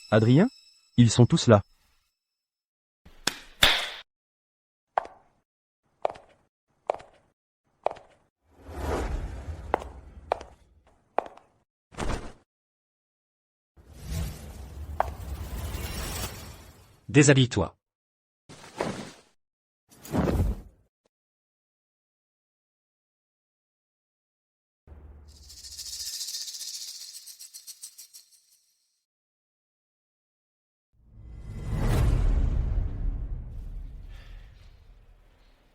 Adrien? Ils sont tous là. Déshabille-toi.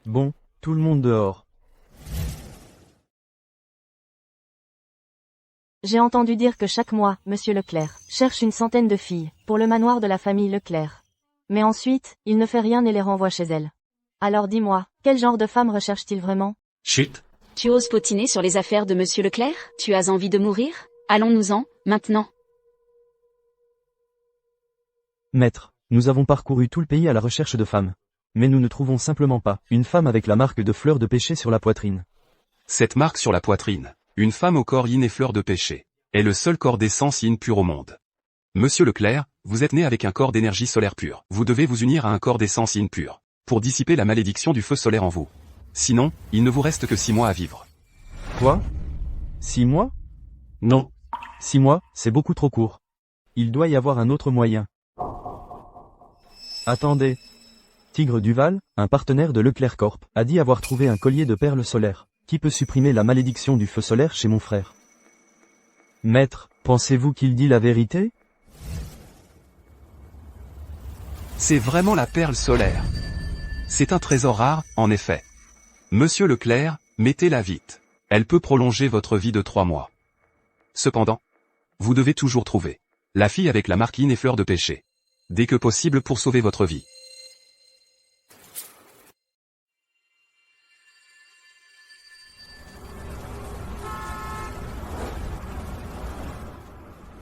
Bon, tout le monde dehors. J'ai entendu dire que chaque mois, Monsieur Leclerc cherche une centaine de filles, pour le manoir de la famille Leclerc. Mais ensuite, il ne fait rien et les renvoie chez elle. Alors dis-moi, quel genre de femme recherche-t-il vraiment? Chut. Tu oses potiner sur les affaires de Monsieur Leclerc? Tu as envie de mourir? Allons-nous-en, maintenant. Maître, nous avons parcouru tout le pays à la recherche de femmes. Mais nous ne trouvons simplement pas une femme avec la marque de fleur de péché sur la poitrine. Cette marque sur la poitrine, une femme au corps yin et fleur de péché, est le seul corps d'essence yin pur au monde. Monsieur Leclerc, vous êtes né avec un corps d'énergie solaire pure. Vous devez vous unir à un corps d'essence yin pur, pour dissiper la malédiction du feu solaire en vous. Sinon, il ne vous reste que 6 mois à vivre. Quoi? 6 mois? Non. 6 mois, c'est beaucoup trop court. Il doit y avoir un autre moyen. Attendez. Tigre Duval, un partenaire de Leclerc Corp, a dit avoir trouvé un collier de perles solaires, qui peut supprimer la malédiction du feu solaire chez mon frère. Maître, pensez-vous qu'il dit la vérité? C'est vraiment la perle solaire. C'est un trésor rare, en effet. Monsieur Leclerc, mettez-la vite. Elle peut prolonger votre vie de 3 mois. Cependant, vous devez toujours trouver la fille avec la marque yin et fleur de péché. Dès que possible pour sauver votre vie.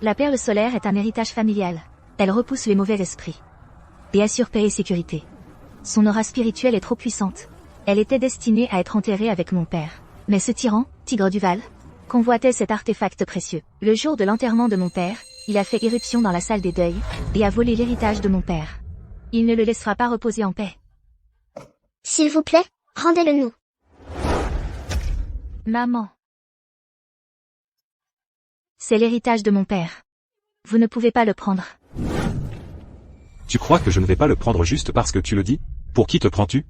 La perle solaire est un héritage familial. Elle repousse les mauvais esprits et assure paix et sécurité. Son aura spirituelle est trop puissante. Elle était destinée à être enterrée avec mon père. Mais ce tyran, Tigre Duval, convoitait cet artefact précieux. Le jour de l'enterrement de mon père, il a fait irruption dans la salle des deuils et a volé l'héritage de mon père. Il ne le laissera pas reposer en paix. S'il vous plaît, rendez-le nous. Maman. C'est l'héritage de mon père. Vous ne pouvez pas le prendre. Tu crois que je ne vais pas le prendre juste parce que tu le dis? Pour qui te prends-tu?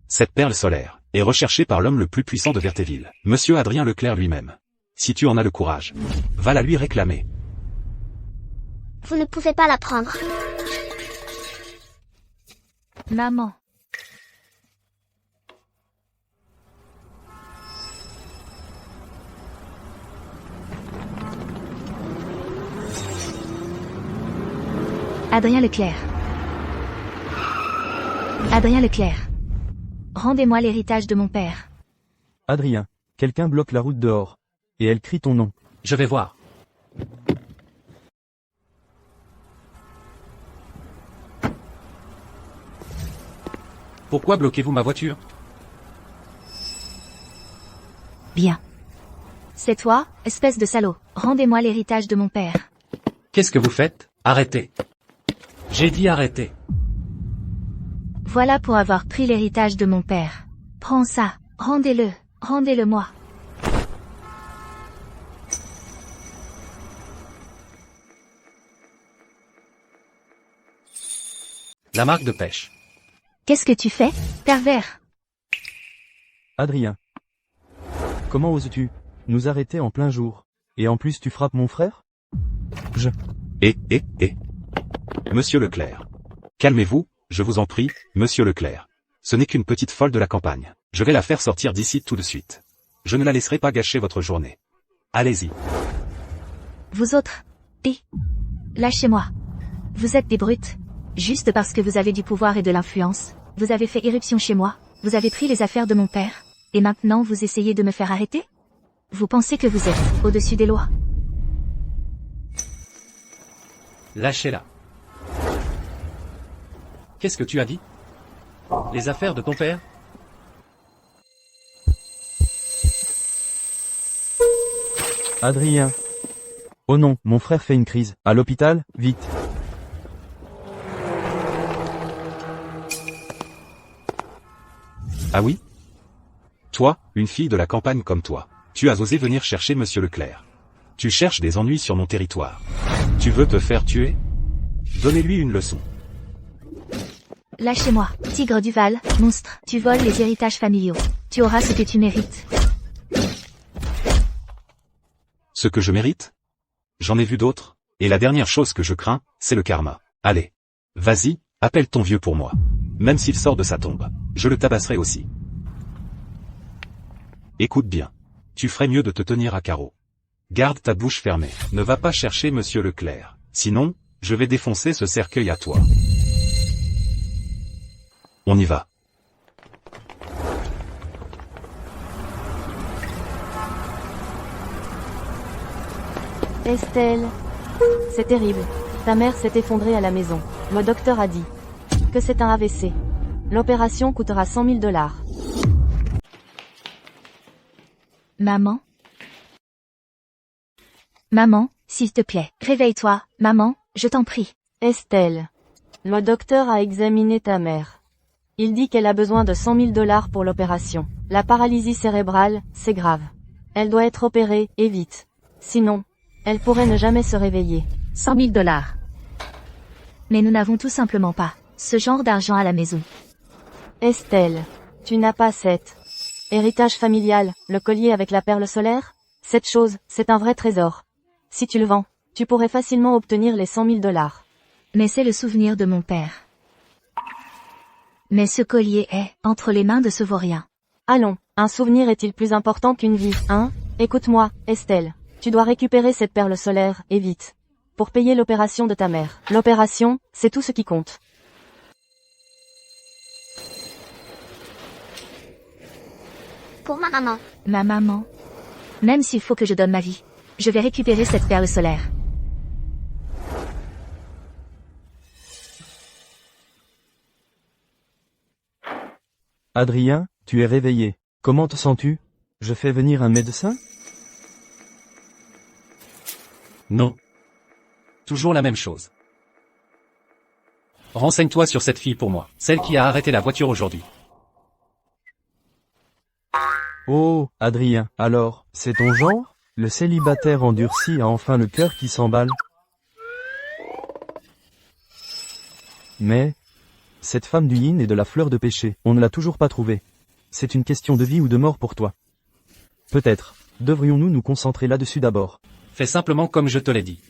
Cette perle solaire est recherchée par l'homme le plus puissant de Vertéville, Monsieur Adrien Leclerc lui-même. Si tu en as le courage, va la lui réclamer. Vous ne pouvez pas la prendre. Maman. Adrien Leclerc. Adrien Leclerc. Rendez-moi l'héritage de mon père. Adrien, quelqu'un bloque la route dehors. Et elle crie ton nom. Je vais voir. Pourquoi bloquez-vous ma voiture? Bien. C'est toi, espèce de salaud. Rendez-moi l'héritage de mon père. Qu'est-ce que vous faites? Arrêtez. J'ai dit arrêtez. Voilà pour avoir pris l'héritage de mon père. Prends ça, rendez-le, rendez-le-moi. La marque de pêche. Qu'est-ce que tu fais, pervers? Adrien. Comment oses-tu nous arrêter en plein jour? Et en plus tu frappes mon frère? Monsieur Leclerc. Calmez-vous, je vous en prie, Monsieur Leclerc. Ce n'est qu'une petite folle de la campagne. Je vais la faire sortir d'ici tout de suite. Je ne la laisserai pas gâcher votre journée. Allez-y. Vous autres, lâchez-moi. Vous êtes des brutes. Juste parce que vous avez du pouvoir et de l'influence, vous avez fait irruption chez moi, vous avez pris les affaires de mon père, et maintenant vous essayez de me faire arrêter? Vous pensez que vous êtes au-dessus des lois? Lâchez-la. Qu'est-ce que tu as dit? Les affaires de ton père? Adrien. Oh non, mon frère fait une crise. À l'hôpital, vite. Ah oui? Toi, une fille de la campagne comme toi, tu as osé venir chercher Monsieur Leclerc. Tu cherches des ennuis sur mon territoire. Tu veux te faire tuer? Donnez-lui une leçon. Lâchez-moi, tigre du Val, monstre. Tu voles les héritages familiaux. Tu auras ce que tu mérites. Ce que je mérite? J'en ai vu d'autres, et la dernière chose que je crains, c'est le karma. Allez. Vas-y, appelle ton vieux pour moi. Même s'il sort de sa tombe, je le tabasserai aussi. Écoute bien. Tu ferais mieux de te tenir à carreau. Garde ta bouche fermée. Ne va pas chercher Monsieur Leclerc. Sinon, je vais défoncer ce cercueil à toi. On y va. Estelle. C'est terrible. Ta mère s'est effondrée à la maison. Le docteur a dit que c'est un AVC. L'opération coûtera 100 000 $. Maman? Maman, s'il te plaît, réveille-toi, maman, je t'en prie. Estelle. Le docteur a examiné ta mère. Il dit qu'elle a besoin de 100 000 $ pour l'opération. La paralysie cérébrale, c'est grave. Elle doit être opérée, et vite. Sinon, elle pourrait ne jamais se réveiller. 100 000 $. Mais nous n'avons tout simplement pas ce genre d'argent à la maison. Estelle. Tu n'as pas cet héritage familial, le collier avec la perle solaire? Cette chose, c'est un vrai trésor. Si tu le vends, tu pourrais facilement obtenir les 100 000 $. Mais c'est le souvenir de mon père. Mais ce collier est entre les mains de ce vaurien. Allons, un souvenir est-il plus important qu'une vie, hein? Écoute-moi, Estelle. Tu dois récupérer cette perle solaire, et vite. Pour payer l'opération de ta mère. L'opération, c'est tout ce qui compte. Pour ma maman. Ma maman. Même s'il faut que je donne ma vie, je vais récupérer cette perle solaire. Adrien, tu es réveillé. Comment te sens-tu? Je fais venir un médecin? Non. Toujours la même chose. Renseigne-toi sur cette fille pour moi, celle qui a arrêté la voiture aujourd'hui. Oh, Adrien, alors, c'est ton genre? Le célibataire endurci a enfin le cœur qui s'emballe. Mais, cette femme du yin et de la fleur de péché, on ne l'a toujours pas trouvée. C'est une question de vie ou de mort pour toi. Peut-être, devrions-nous nous concentrer là-dessus d'abord. Fais simplement comme je te l'ai dit.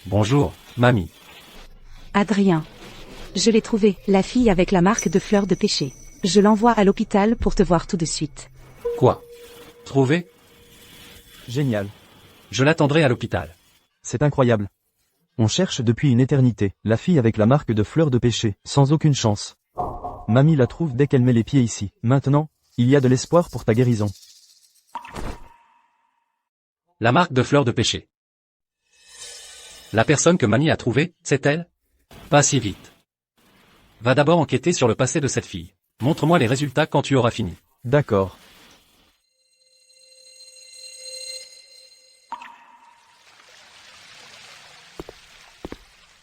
Bonjour, mamie. Adrien. Je l'ai trouvée, la fille avec la marque de fleur de péché. Je l'envoie à l'hôpital pour te voir tout de suite. Quoi? Trouvé? Génial. Je l'attendrai à l'hôpital. C'est incroyable. On cherche depuis une éternité, la fille avec la marque de fleur de péché, sans aucune chance. Mamie la trouve dès qu'elle met les pieds ici. Maintenant, il y a de l'espoir pour ta guérison. La marque de fleur de péché. La personne que mamie a trouvée, c'est elle? Pas si vite. Va d'abord enquêter sur le passé de cette fille. Montre-moi les résultats quand tu auras fini. D'accord.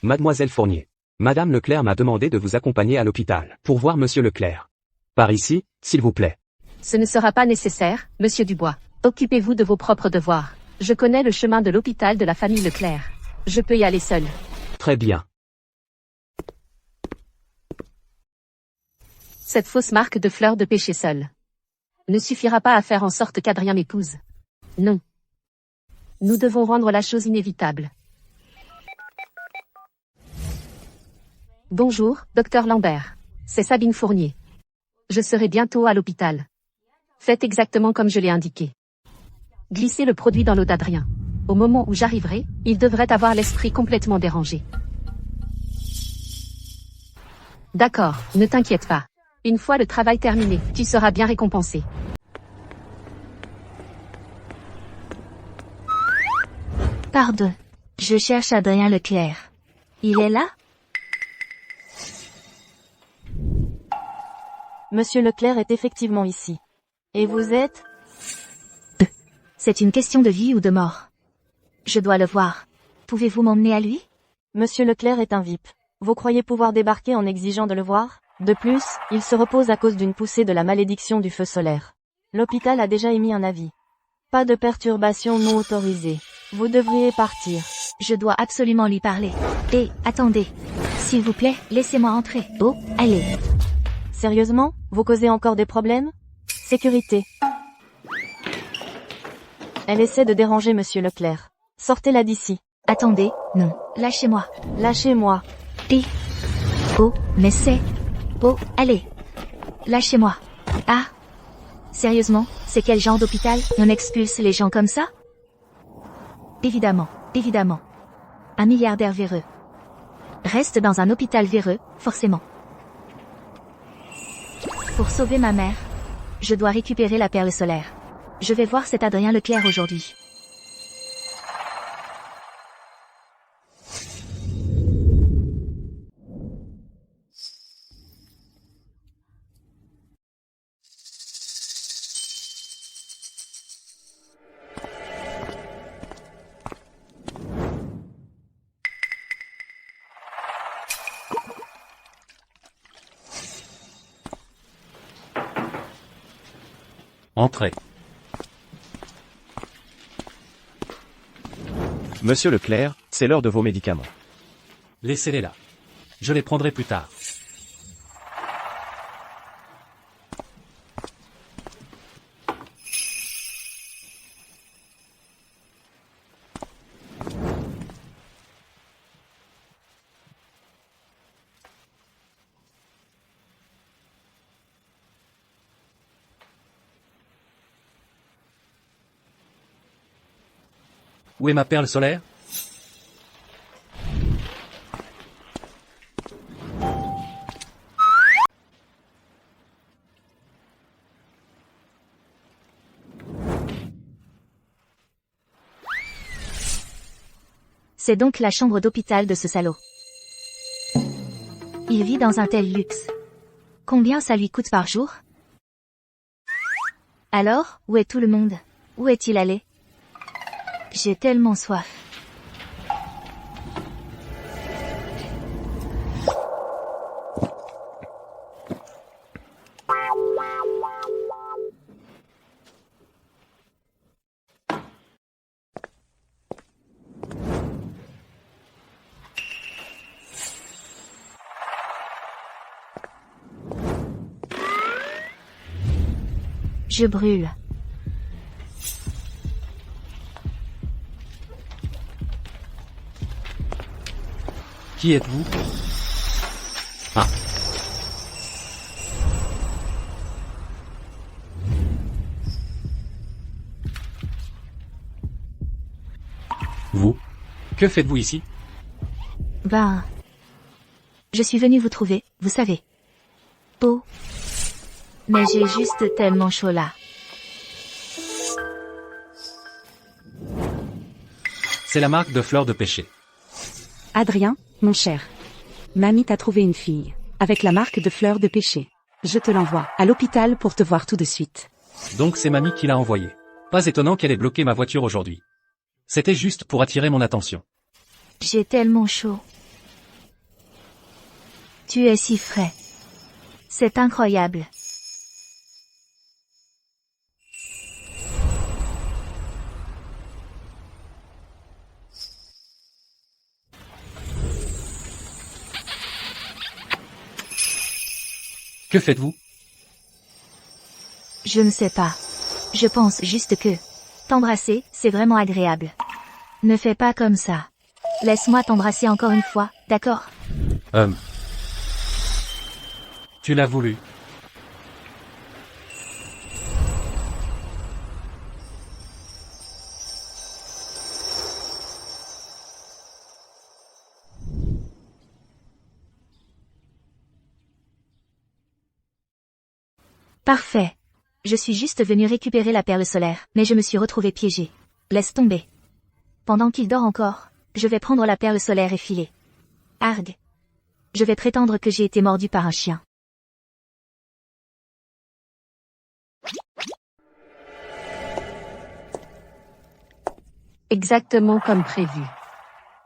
Mademoiselle Fournier. Madame Leclerc m'a demandé de vous accompagner à l'hôpital pour voir Monsieur Leclerc. Par ici, s'il vous plaît. Ce ne sera pas nécessaire, monsieur Dubois. Occupez-vous de vos propres devoirs. Je connais le chemin de l'hôpital de la famille Leclerc. Je peux y aller seul. Très bien. Cette fausse marque de fleur de péché seule ne suffira pas à faire en sorte qu'Adrien m'épouse. Non. Nous devons rendre la chose inévitable. Bonjour, docteur Lambert. C'est Sabine Fournier. Je serai bientôt à l'hôpital. Faites exactement comme je l'ai indiqué. Glissez le produit dans l'eau d'Adrien. Au moment où j'arriverai, il devrait avoir l'esprit complètement dérangé. D'accord, ne t'inquiète pas. Une fois le travail terminé, tu seras bien récompensé. Pardon. Je cherche Adrien Leclerc. Il est là? Monsieur Leclerc est effectivement ici. Et vous êtes? C'est une question de vie ou de mort. Je dois le voir. Pouvez-vous m'emmener à lui? Monsieur Leclerc est un VIP. Vous croyez pouvoir débarquer en exigeant de le voir? De plus, il se repose à cause d'une poussée de la malédiction du feu solaire. L'hôpital a déjà émis un avis. Pas de perturbation non autorisée. Vous devriez partir. Je dois absolument lui parler. Attendez. S'il vous plaît, laissez-moi entrer. Oh, allez. Sérieusement, vous causez encore des problèmes? Sécurité. Elle essaie de déranger Monsieur Leclerc. Sortez-la d'ici. Attendez, non, lâchez-moi. Lâchez-moi. Oh, mais c'est... Oh, allez. Lâchez-moi. Ah. Sérieusement, c'est quel genre d'hôpital? On expulse les gens comme ça? Évidemment, évidemment. Un milliardaire véreux. Reste dans un hôpital véreux, forcément. Pour sauver ma mère, je dois récupérer la perle solaire. Je vais voir cet Adrien Leclerc aujourd'hui. Entrez. Monsieur Leclerc, c'est l'heure de vos médicaments. Laissez-les là. Je les prendrai plus tard. Où est ma perle solaire? C'est donc la chambre d'hôpital de ce salaud. Il vit dans un tel luxe. Combien ça lui coûte par jour? Alors, où est tout le monde? Où est-il allé? J'ai tellement soif. Je brûle. Qui êtes-vous? Ah. Vous? Que faites-vous ici? Ben... Je suis venue vous trouver, vous savez. Oh. Mais j'ai juste tellement chaud là. C'est la marque de fleur de péché. Adrien, mon cher. Mamie t'a trouvé une fille. Avec la marque de fleur de péché. Je te l'envoie à l'hôpital pour te voir tout de suite. Donc c'est mamie qui l'a envoyé. Pas étonnant qu'elle ait bloqué ma voiture aujourd'hui. C'était juste pour attirer mon attention. J'ai tellement chaud. Tu es si frais. C'est incroyable. Que faites-vous? Je ne sais pas. Je pense juste que t'embrasser, c'est vraiment agréable. Ne fais pas comme ça. Laisse-moi t'embrasser encore une fois, d'accord? Tu l'as voulu. Parfait. Je suis juste venu récupérer la perle solaire, mais je me suis retrouvé piégé. Laisse tomber. Pendant qu'il dort encore, je vais prendre la perle solaire et filer. Arg. Je vais prétendre que j'ai été mordu par un chien. Exactement comme prévu.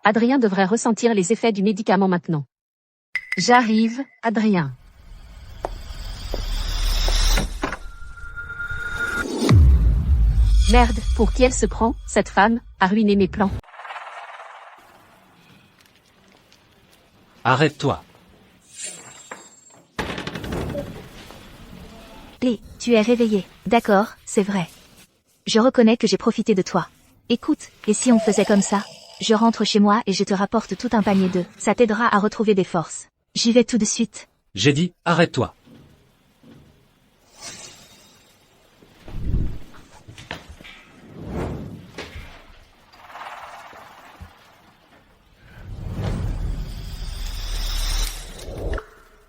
Adrien devrait ressentir les effets du médicament maintenant. J'arrive, Adrien. Merde, pour qui elle se prend, cette femme, a ruiné mes plans. Arrête-toi. P, tu es réveillé. D'accord, c'est vrai. Je reconnais que j'ai profité de toi. Écoute, et si on faisait comme ça? Je rentre chez moi et je te rapporte tout un panier d'œufs. Ça t'aidera à retrouver des forces. J'y vais tout de suite. J'ai dit, arrête-toi.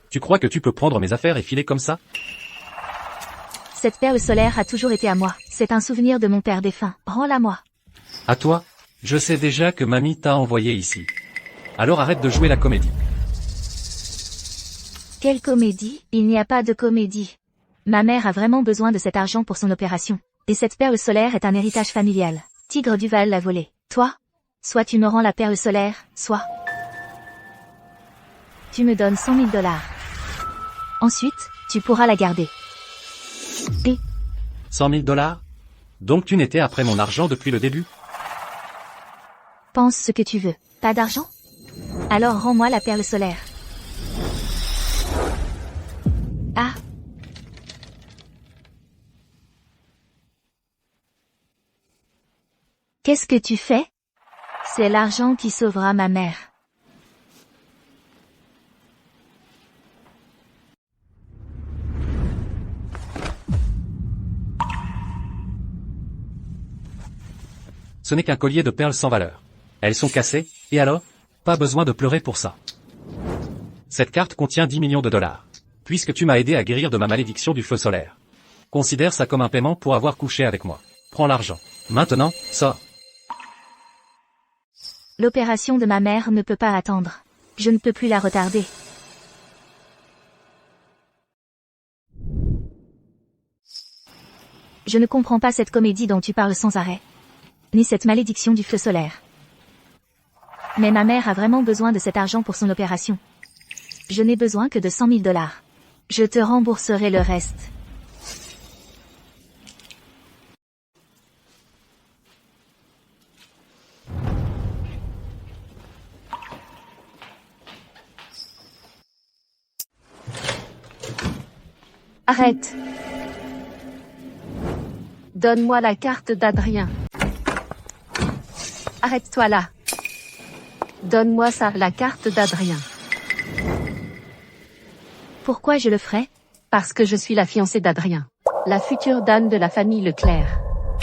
Tu crois que tu peux prendre mes affaires et filer comme ça? Cette perle solaire a toujours été à moi. C'est un souvenir de mon père défunt. Rends-la moi. À toi? Je sais déjà que mamie t'a envoyé ici. Alors arrête de jouer la comédie. Quelle comédie? Il n'y a pas de comédie. Ma mère a vraiment besoin de cet argent pour son opération. Et cette perle solaire est un héritage familial. Tigre Duval l'a volée. Toi? Soit tu me rends la perle solaire, soit... tu me donnes 100 000 $. Ensuite, tu pourras la garder. Et 100 000 $? Donc tu n'étais après mon argent depuis le début? pense ce que tu veux. Pas d'argent? Alors rends-moi la perle solaire. Ah. Qu'est-ce que tu fais? C'est l'argent qui sauvera ma mère. Ce n'est qu'un collier de perles sans valeur. Elles sont cassées, et alors? Pas besoin de pleurer pour ça. Cette carte contient 10 millions de $. Puisque tu m'as aidé à guérir de ma malédiction du feu solaire. Considère ça comme un paiement pour avoir couché avec moi. Prends l'argent. Maintenant, sors. L'opération de ma mère ne peut pas attendre. Je ne peux plus la retarder. Je ne comprends pas cette comédie dont tu parles sans arrêt. Ni cette malédiction du feu solaire. Mais ma mère a vraiment besoin de cet argent pour son opération. Je n'ai besoin que de 100 000 $. Je te rembourserai le reste. Arrête. Donne-moi la carte d'Adrien. Arrête-toi là. Donne-moi ça, la carte d'Adrien. Pourquoi je le ferais? Parce que je suis la fiancée d'Adrien. La future dame de la famille Leclerc.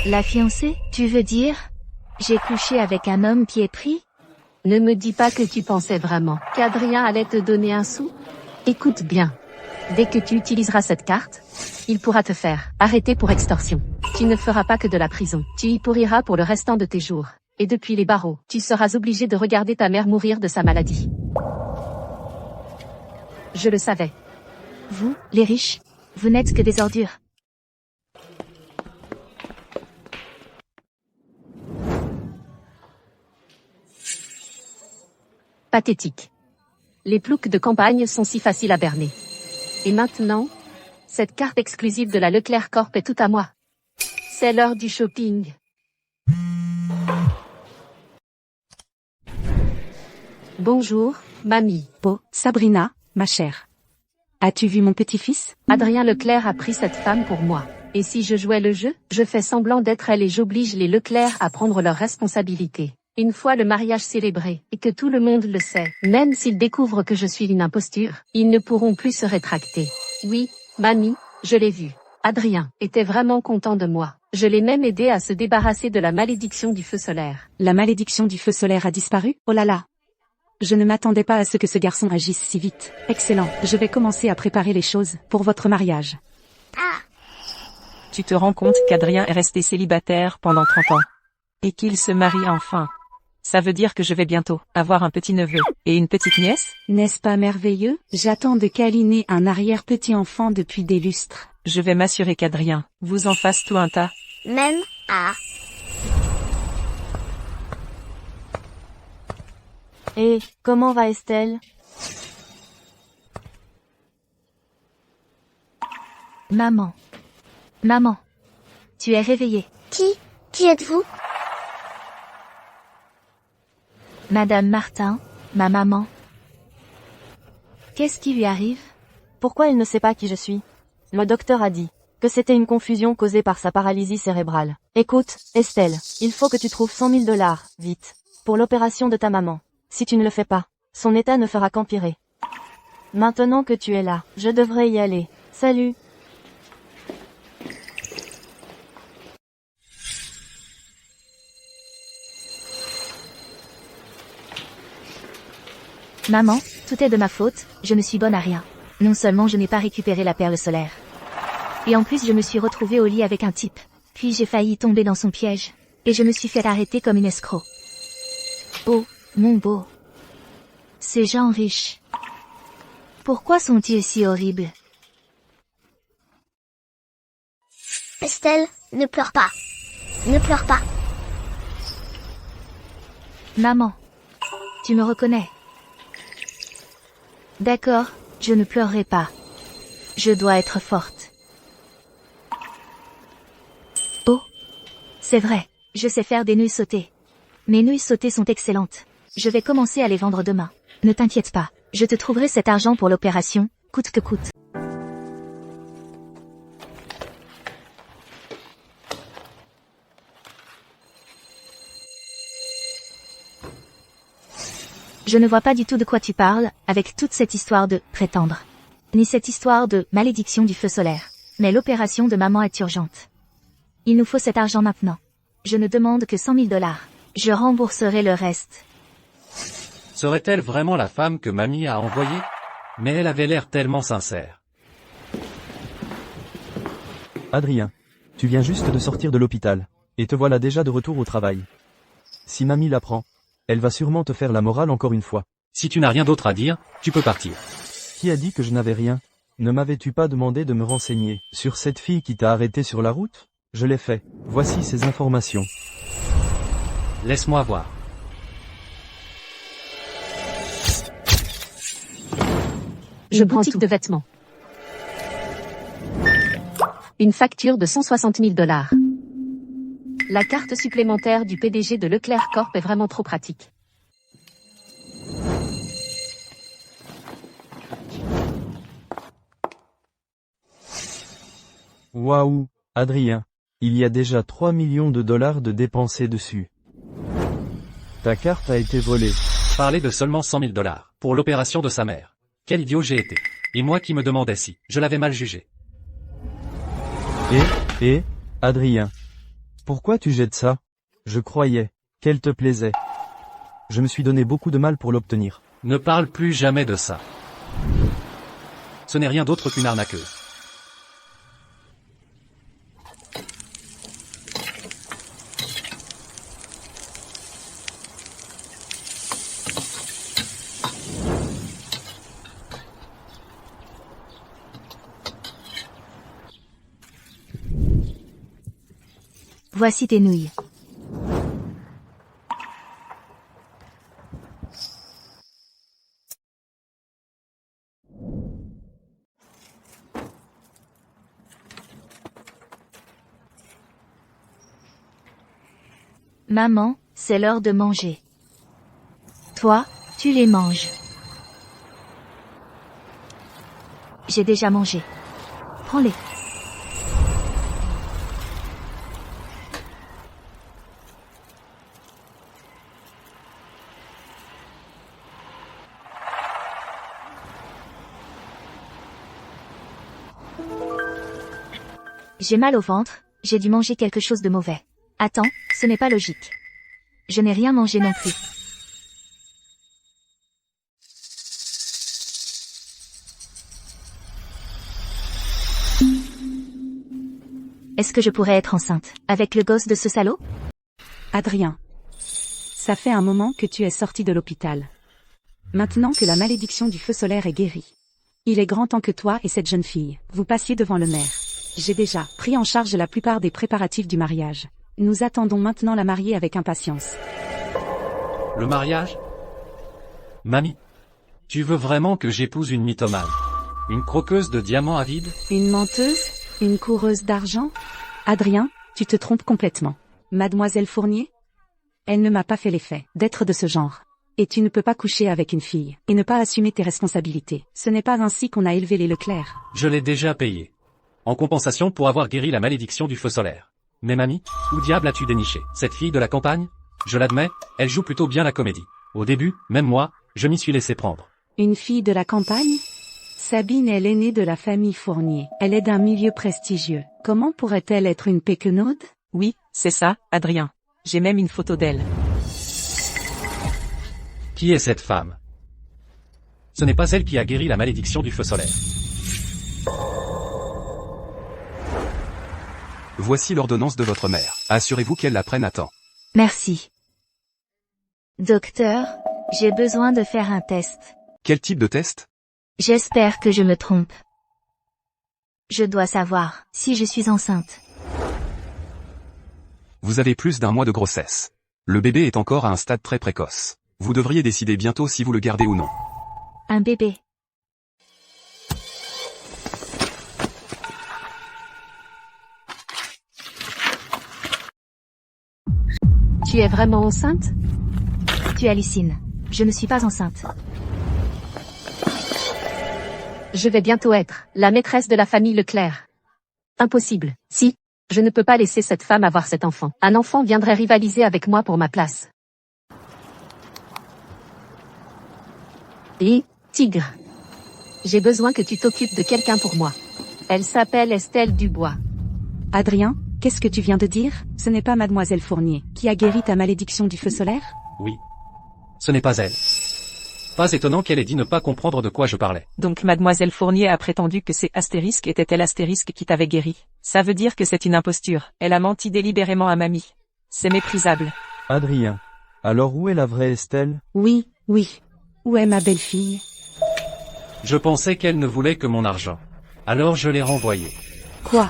La fiancée, tu veux dire? J'ai couché avec un homme qui est pris? Ne me dis pas que tu pensais vraiment qu'Adrien allait te donner un sou. Écoute bien. Dès que tu utiliseras cette carte, il pourra te faire arrêter pour extorsion. Tu ne feras pas que de la prison. Tu y pourriras pour le restant de tes jours. Et depuis les barreaux, tu seras obligé de regarder ta mère mourir de sa maladie. Je le savais. Vous, les riches, vous n'êtes que des ordures. Pathétique. Les ploucs de campagne sont si faciles à berner. Et maintenant, cette carte exclusive de la Leclerc Corp est tout à moi. C'est l'heure du shopping. Bonjour, mamie. Oh, Sabrina, ma chère. As-tu vu mon petit-fils? Adrien Leclerc a pris cette femme pour moi. Et si je jouais le jeu, je fais semblant d'être elle et j'oblige les Leclerc à prendre leurs responsabilités. Une fois le mariage célébré, et que tout le monde le sait, même s'ils découvrent que je suis une imposture, ils ne pourront plus se rétracter. Oui, mamie, je l'ai vu. Adrien était vraiment content de moi. Je l'ai même aidé à se débarrasser de la malédiction du feu solaire. La malédiction du feu solaire a disparu? Oh là là! Je ne m'attendais pas à ce que ce garçon agisse si vite. Excellent, je vais commencer à préparer les choses pour votre mariage. Tu te rends compte qu'Adrien est resté célibataire pendant 30 ans et qu'il se marie enfin. Ça veut dire que je vais bientôt avoir un petit-neveu et une petite nièce? N'est-ce pas merveilleux? J'attends de câliner un arrière-petit-enfant depuis des lustres. Je vais m'assurer qu'Adrien vous en fasse tout un tas. Même Et, comment va Estelle? Maman. Maman. Tu es réveillée. Qui êtes-vous? Madame Martin, ma maman. Qu'est-ce qui lui arrive? Pourquoi elle ne sait pas qui je suis? Le docteur a dit que c'était une confusion causée par sa paralysie cérébrale. Écoute, Estelle, il faut que tu trouves 100 000 $, vite, pour l'opération de ta maman. Si tu ne le fais pas, son état ne fera qu'empirer. Maintenant que tu es là, je devrais y aller. Salut. Maman, tout est de ma faute, je ne suis bonne à rien. Non seulement je n'ai pas récupéré la perle solaire. Et en plus je me suis retrouvée au lit avec un type. Puis j'ai failli tomber dans son piège. Et je me suis fait arrêter comme une escroc. Oh, mon beau. Ces gens riches. Pourquoi sont-ils si horribles? Estelle, ne pleure pas. Ne pleure pas. Maman. Tu me reconnais? D'accord, je ne pleurerai pas. Je dois être forte. Oh. C'est vrai, je sais faire des nouilles sautées. Mes nouilles sautées sont excellentes. Je vais commencer à les vendre demain. Ne t'inquiète pas, je te trouverai cet argent pour l'opération, coûte que coûte. Je ne vois pas du tout de quoi tu parles, avec toute cette histoire de « prétendre ». Ni cette histoire de « malédiction du feu solaire ». Mais l'opération de maman est urgente. Il nous faut cet argent maintenant. Je ne demande que 100 000 $. Je rembourserai le reste. Serait-elle vraiment la femme que mamie a envoyée? Mais elle avait l'air tellement sincère. Adrien. Tu viens juste de sortir de l'hôpital. Et te voilà déjà de retour au travail. Si mamie l'apprend, elle va sûrement te faire la morale encore une fois. Si tu n'as rien d'autre à dire, tu peux partir. Qui a dit que je n'avais rien? Ne m'avais-tu pas demandé de me renseigner sur cette fille qui t'a arrêté sur la route? Je l'ai fait. Voici ces informations. Laisse-moi voir. Une boutique de vêtements. Une facture de 160 000 $. La carte supplémentaire du PDG de Leclerc Corp est vraiment trop pratique. Waouh, Adrien. Il y a déjà 3 millions de dollars de dépensés dessus. Ta carte a été volée. Parler de seulement 100 000 $, pour l'opération de sa mère. Quel idiot j'ai été. Et moi qui me demandais si je l'avais mal jugé. Adrien. Pourquoi tu jettes ça? Je croyais qu'elle te plaisait. Je me suis donné beaucoup de mal pour l'obtenir. Ne parle plus jamais de ça. Ce n'est rien d'autre qu'une arnaqueuse. Voici tes nouilles. Maman, c'est l'heure de manger. Toi, tu les manges. J'ai déjà mangé. Prends-les. J'ai mal au ventre, j'ai dû manger quelque chose de mauvais. Attends, ce n'est pas logique. Je n'ai rien mangé non plus. Est-ce que je pourrais être enceinte, avec le gosse de ce salaud? Adrien. Ça fait un moment que tu es sorti de l'hôpital. Maintenant que la malédiction du feu solaire est guérie. Il est grand temps que toi et cette jeune fille, vous passiez devant le maire. J'ai déjà pris en charge la plupart des préparatifs du mariage. Nous attendons maintenant la mariée avec impatience. Le mariage? Mamie, tu veux vraiment que j'épouse une mythomane? Une croqueuse de diamants avides? Une menteuse? Une coureuse d'argent? Adrien, tu te trompes complètement. Mademoiselle Fournier? Elle ne m'a pas fait l'effet d'être de ce genre. Et tu ne peux pas coucher avec une fille, et ne pas assumer tes responsabilités. Ce n'est pas ainsi qu'on a élevé les Leclerc. Je l'ai déjà payé. En compensation pour avoir guéri la malédiction du feu solaire. Mais mamie, où diable as-tu déniché cette fille de la campagne? Je l'admets, elle joue plutôt bien la comédie. Au début, même moi, je m'y suis laissé prendre. Une fille de la campagne? Sabine est l'aînée de la famille Fournier. Elle est d'un milieu prestigieux. Comment pourrait-elle être une péquenaude? Oui, c'est ça, Adrien. J'ai même une photo d'elle. Qui est cette femme? Ce n'est pas elle qui a guéri la malédiction du feu solaire. Voici l'ordonnance de votre mère. Assurez-vous qu'elle la prenne à temps. Merci. Docteur, j'ai besoin de faire un test. Quel type de test? J'espère que je me trompe. Je dois savoir si je suis enceinte. Vous avez plus d'1 mois de grossesse. Le bébé est encore à un stade très précoce. Vous devriez décider bientôt si vous le gardez ou non. Un bébé. Tu es vraiment enceinte? Tu hallucines. Je ne suis pas enceinte. Je vais bientôt être la maîtresse de la famille Leclerc. Impossible. Si, je ne peux pas laisser cette femme avoir cet enfant. Un enfant viendrait rivaliser avec moi pour ma place. Et, Tigre. J'ai besoin que tu t'occupes de quelqu'un pour moi. Elle s'appelle Estelle Dubois. Adrien, qu'est-ce que tu viens de dire? Ce n'est pas Mademoiselle Fournier qui a guéri ta malédiction du feu solaire? Oui. Ce n'est pas elle. Pas étonnant qu'elle ait dit ne pas comprendre de quoi je parlais. Donc Mademoiselle Fournier a prétendu que c'est Astérisque était-elle Astérisque qui t'avait guéri. Ça veut dire que c'est une imposture. Elle a menti délibérément à mamie. C'est méprisable. Adrien. Alors où est la vraie Estelle? Oui, oui. Où est ma belle-fille? Je pensais qu'elle ne voulait que mon argent. Alors je l'ai renvoyée. Quoi?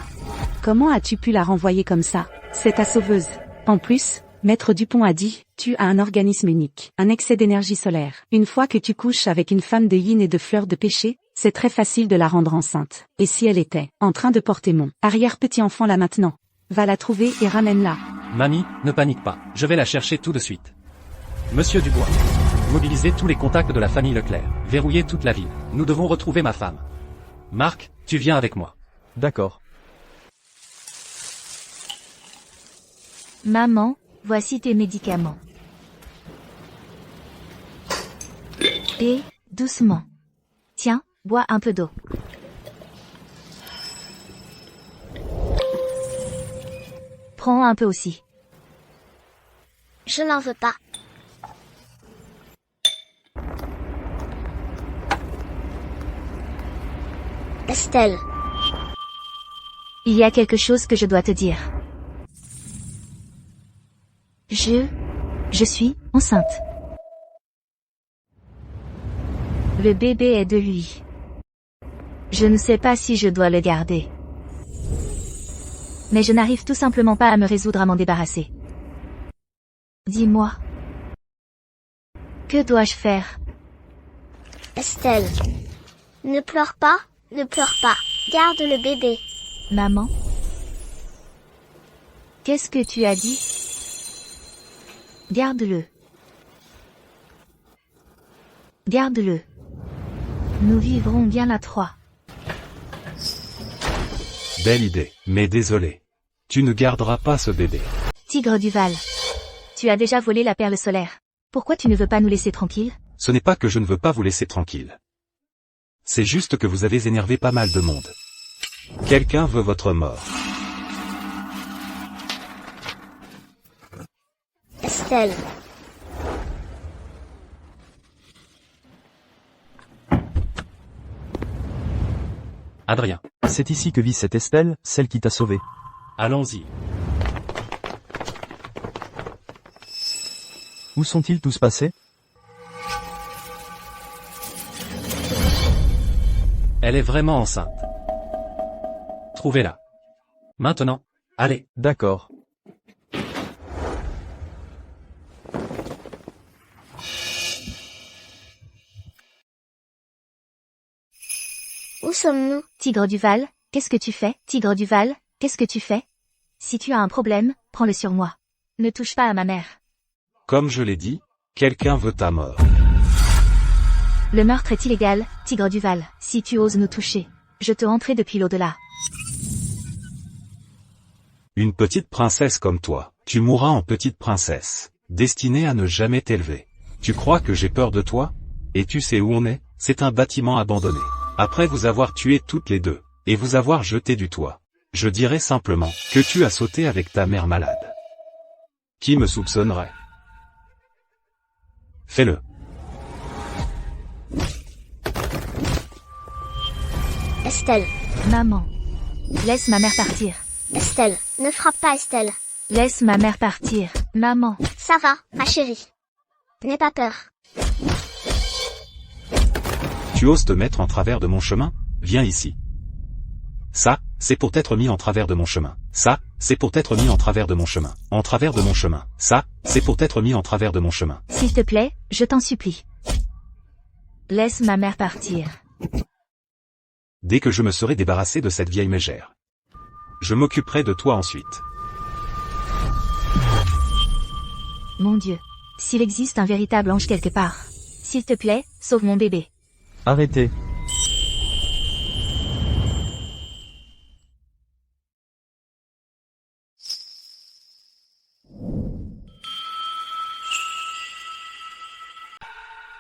Comment as-tu pu la renvoyer comme ça? C'est ta sauveuse. En plus, Maître Dupont a dit, tu as un organisme unique, un excès d'énergie solaire. Une fois que tu couches avec une femme de yin et de fleurs de péché, c'est très facile de la rendre enceinte. Et si elle était en train de porter mon arrière-petit-enfant là maintenant? Va la trouver et ramène-la. Mamie, ne panique pas. Je vais la chercher tout de suite. Monsieur Dubois. Mobilisez tous les contacts de la famille Leclerc. Verrouillez toute la ville. Nous devons retrouver ma femme. Marc, tu viens avec moi. D'accord. Maman, voici tes médicaments. Et, doucement. Tiens, bois un peu d'eau. Prends un peu aussi. Je n'en veux pas. Estelle. Il y a quelque chose que je dois te dire. Je suis enceinte. Le bébé est de lui. Je ne sais pas si je dois le garder. Mais je n'arrive tout simplement pas à me résoudre à m'en débarrasser. Dis-moi. Que dois-je faire? Estelle. Ne pleure pas, ne pleure pas. Garde le bébé. Maman? Qu'est-ce que tu as dit? Garde-le. Garde-le. Nous vivrons bien à trois. Belle idée, mais désolé. Tu ne garderas pas ce bébé. Tigre du Val. Tu as déjà volé la perle solaire. Pourquoi tu ne veux pas nous laisser tranquilles? Ce n'est pas que je ne veux pas vous laisser tranquille. C'est juste que vous avez énervé pas mal de monde. Quelqu'un veut votre mort. Estelle. Adrien. C'est ici que vit cette Estelle, celle qui t'a sauvé. Allons-y. Où sont-ils tous passés? Elle est vraiment enceinte. Trouvez-la. Maintenant. Allez. D'accord. Où sommes-nous? Tigre du Val, qu'est-ce que tu fais? Tigre du Val, qu'est-ce que tu fais? Si tu as un problème, prends-le sur moi. Ne touche pas à ma mère. Comme je l'ai dit, quelqu'un veut ta mort. Le meurtre est illégal, Tigre du Val. Si tu oses nous toucher, je te rentrerai depuis l'au-delà. Une petite princesse comme toi, tu mourras en petite princesse, destinée à ne jamais t'élever. Tu crois que j'ai peur de toi? Et tu sais où on est? C'est un bâtiment abandonné. Après vous avoir tué toutes les deux, et vous avoir jeté du toit, je dirais simplement que tu as sauté avec ta mère malade. Qui me soupçonnerait? Fais-le. Estelle. Maman. Laisse ma mère partir. Estelle. Ne frappe pas Estelle. Laisse ma mère partir. Maman. Ça va, ma chérie. N'aie pas peur. Tu oses te mettre en travers de mon chemin? Viens ici. Ça, c'est pour t'être mis en travers de mon chemin. Ça, c'est pour t'être mis en travers de mon chemin. En travers de mon chemin. Ça, c'est pour t'être mis en travers de mon chemin. S'il te plaît, je t'en supplie. Laisse ma mère partir. Dès que je me serai débarrassé de cette vieille mégère, je m'occuperai de toi ensuite. Mon Dieu. S'il existe un véritable ange quelque part. S'il te plaît, sauve mon bébé. Arrêtez.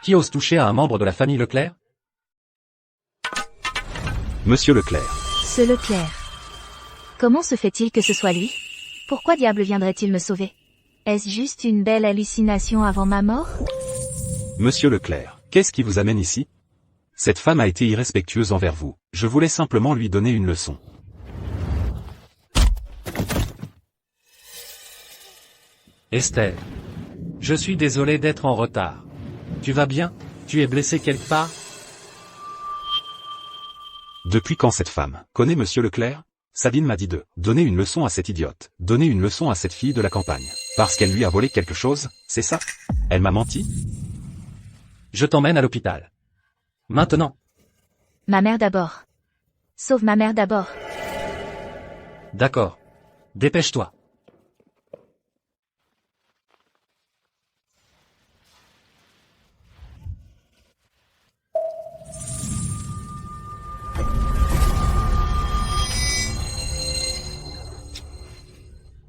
Qui ose toucher à un membre de la famille Leclerc? Monsieur Leclerc. Ce Leclerc. Comment se fait-il que ce soit lui? Pourquoi diable viendrait-il me sauver? Est-ce juste une belle hallucination avant ma mort? Monsieur Leclerc, qu'est-ce qui vous amène ici? Cette femme a été irrespectueuse envers vous. Je voulais simplement lui donner une leçon. Estelle. Je suis désolé d'être en retard. Tu vas bien? Tu es blessé quelque part? Depuis quand cette femme connaît Monsieur Leclerc? Sabine m'a dit de donner une leçon à cette idiote, donner une leçon à cette fille de la campagne. Parce qu'elle lui a volé quelque chose, c'est ça? Elle m'a menti? Je t'emmène à l'hôpital. Maintenant. Ma mère d'abord. Sauve ma mère d'abord. D'accord. Dépêche-toi.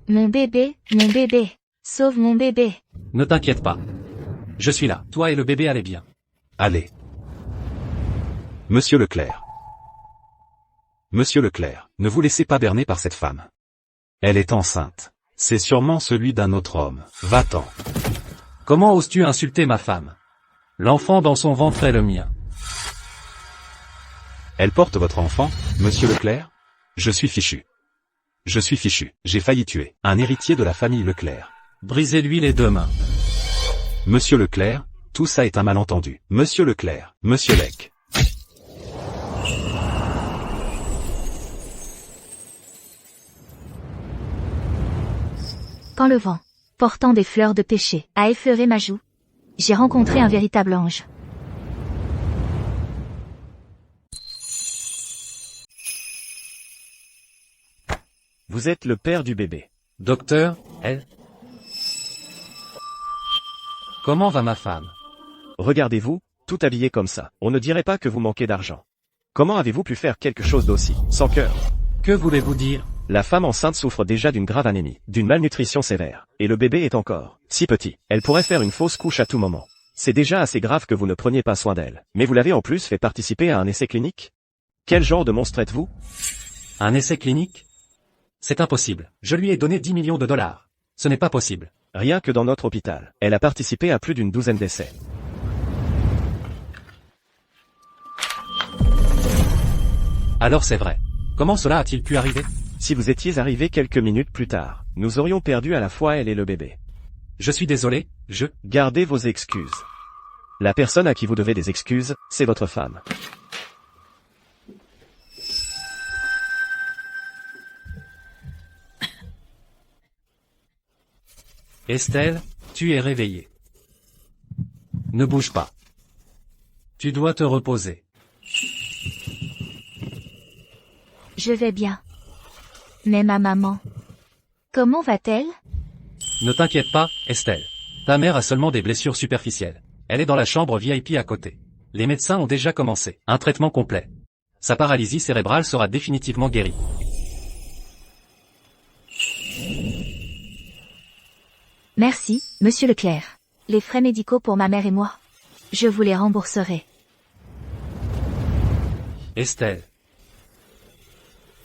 Mon bébé, sauve mon bébé. Ne t'inquiète pas. Je suis là. Toi et le bébé allez bien. Allez. Monsieur Leclerc. Monsieur Leclerc, ne vous laissez pas berner par cette femme. Elle est enceinte. C'est sûrement celui d'un autre homme. Va-t'en. Comment oses-tu insulter ma femme? L'enfant dans son ventre est le mien. Elle porte votre enfant, Monsieur Leclerc? Je suis fichu. Je suis fichu. J'ai failli tuer un héritier de la famille Leclerc. Brisez-lui les deux mains. Monsieur Leclerc, tout ça est un malentendu. Monsieur Leclerc, Monsieur Lec. Quand le vent, portant des fleurs de péché, a effleuré ma joue, j'ai rencontré un véritable ange. Vous êtes le père du bébé. Docteur, elle? Comment va ma femme? Regardez-vous, tout habillé comme ça. On ne dirait pas que vous manquez d'argent. Comment avez-vous pu faire quelque chose d'aussi, sans cœur? Que voulez-vous dire? La femme enceinte souffre déjà d'une grave anémie, d'une malnutrition sévère. Et le bébé est encore si petit. Elle pourrait faire une fausse couche à tout moment. C'est déjà assez grave que vous ne preniez pas soin d'elle. Mais vous l'avez en plus fait participer à un essai clinique? Quel genre de monstre êtes-vous? Un essai clinique? C'est impossible. Je lui ai donné 10 millions de dollars. Ce n'est pas possible. Rien que dans notre hôpital, elle a participé à plus d'une douzaine d'essais. Alors c'est vrai. Comment cela a-t-il pu arriver? Si vous étiez arrivé quelques minutes plus tard, nous aurions perdu à la fois elle et le bébé. Je suis désolé, Gardez vos excuses. La personne à qui vous devez des excuses, c'est votre femme. Estelle, tu es réveillée. Ne bouge pas. Tu dois te reposer. Je vais bien. Mais ma maman, comment va-t-elle? Ne t'inquiète pas, Estelle. Ta mère a seulement des blessures superficielles. Elle est dans la chambre VIP à côté. Les médecins ont déjà commencé un traitement complet. Sa paralysie cérébrale sera définitivement guérie. Merci, monsieur Leclerc. Les frais médicaux pour ma mère et moi. Je vous les rembourserai. Estelle.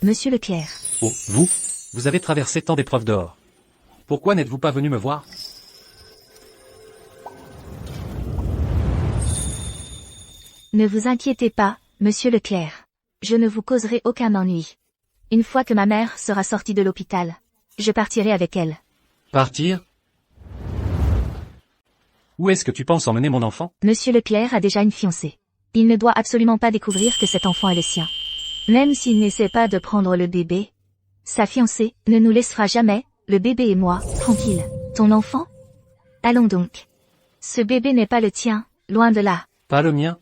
Monsieur Leclerc. Oh, vous avez traversé tant d'épreuves dehors. Pourquoi n'êtes-vous pas venu me voir? Ne vous inquiétez pas, monsieur Leclerc. Je ne vous causerai aucun ennui. Une fois que ma mère sera sortie de l'hôpital, je partirai avec elle. Partir? Où est-ce que tu penses emmener mon enfant? Monsieur Leclerc a déjà une fiancée. Il ne doit absolument pas découvrir que cet enfant est le sien. Même s'il n'essaie pas de prendre le bébé, sa fiancée ne nous laissera jamais, le bébé et moi, tranquilles. Ton enfant? Allons donc. Ce bébé n'est pas le tien, loin de là. Pas le mien?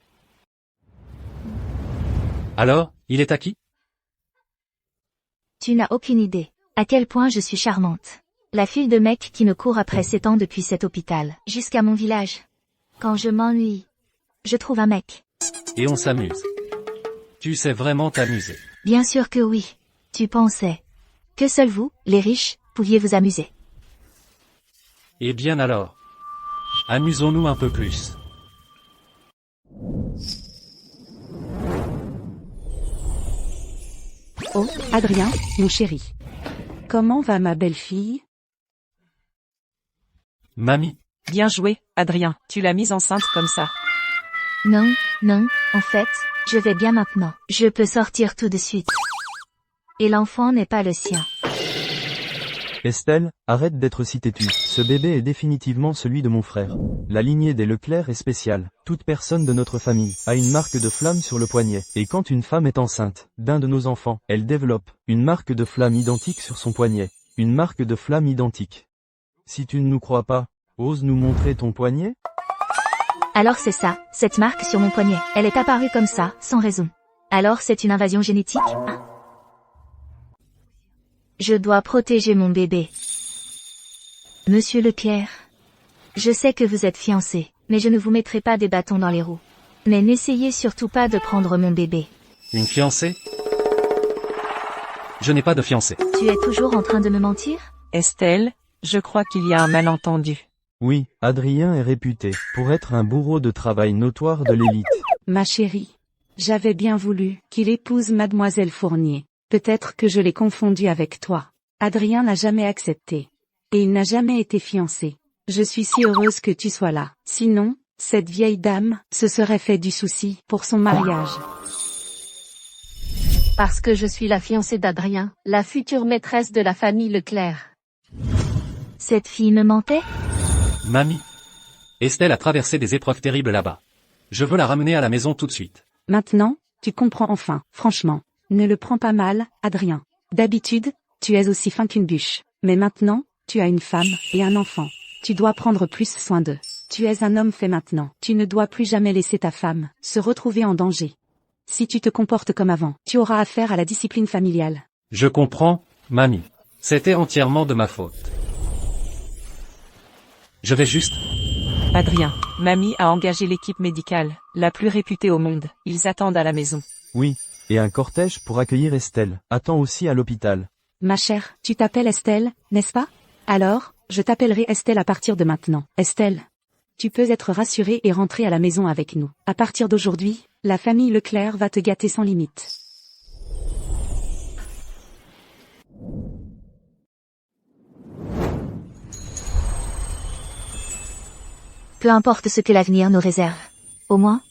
Alors, il est à qui? Tu n'as aucune idée à quel point je suis charmante. La fille de mec qui me court après s'étend depuis cet hôpital jusqu'à mon village. Quand je m'ennuie, je trouve un mec. Et on s'amuse. Tu sais vraiment t'amuser. Bien sûr que oui. Tu pensais que seuls vous, les riches, pouviez vous amuser. Eh bien alors. Amusons-nous un peu plus. Oh, Adrien, mon chéri. Comment va ma belle-fille? Mamie. Bien joué, Adrien, tu l'as mise enceinte comme ça. Non, en fait, je vais bien maintenant. Je peux sortir tout de suite. Et l'enfant n'est pas le sien. Estelle, arrête d'être si têtue. Ce bébé est définitivement celui de mon frère. La lignée des Leclerc est spéciale. Toute personne de notre famille a une marque de flamme sur le poignet. Et quand une femme est enceinte d'un de nos enfants, elle développe une marque de flamme identique sur son poignet. Une marque de flamme identique. Si tu ne nous crois pas, ose nous montrer ton poignet? Alors c'est ça, cette marque sur mon poignet. Elle est apparue comme ça, sans raison. Alors c'est une invasion génétique, hein? Je dois protéger mon bébé. Monsieur Leclerc, je sais que vous êtes fiancé, mais je ne vous mettrai pas des bâtons dans les roues. Mais n'essayez surtout pas de prendre mon bébé. Une fiancée? Je n'ai pas de fiancée. Tu es toujours en train de me mentir? Estelle, je crois qu'il y a un malentendu. Oui, Adrien est réputé pour être un bourreau de travail notoire de l'élite. Ma chérie. J'avais bien voulu qu'il épouse mademoiselle Fournier. Peut-être que je l'ai confondu avec toi. Adrien n'a jamais accepté. Et il n'a jamais été fiancé. Je suis si heureuse que tu sois là. Sinon, cette vieille dame se serait fait du souci pour son mariage. Parce que je suis la fiancée d'Adrien, la future maîtresse de la famille Leclerc. Cette fille me mentait? Mamie. Estelle a traversé des épreuves terribles là-bas. Je veux la ramener à la maison tout de suite. Maintenant, tu comprends enfin, franchement. Ne le prends pas mal, Adrien. D'habitude, tu es aussi fin qu'une bûche. Mais maintenant, tu as une femme et un enfant. Tu dois prendre plus soin d'eux. Tu es un homme fait maintenant. Tu ne dois plus jamais laisser ta femme se retrouver en danger. Si tu te comportes comme avant, tu auras affaire à la discipline familiale. Je comprends, mamie. C'était entièrement de ma faute. Je vais juste... Adrien, mamie a engagé l'équipe médicale, la plus réputée au monde. Ils attendent à la maison. Oui, et un cortège pour accueillir Estelle attend aussi à l'hôpital. Ma chère, tu t'appelles Estelle, n'est-ce pas? Alors, je t'appellerai Estelle à partir de maintenant. Estelle, tu peux être rassurée et rentrer à la maison avec nous. À partir d'aujourd'hui, la famille Leclerc va te gâter sans limite. Peu importe ce que l'avenir nous réserve. Au moins,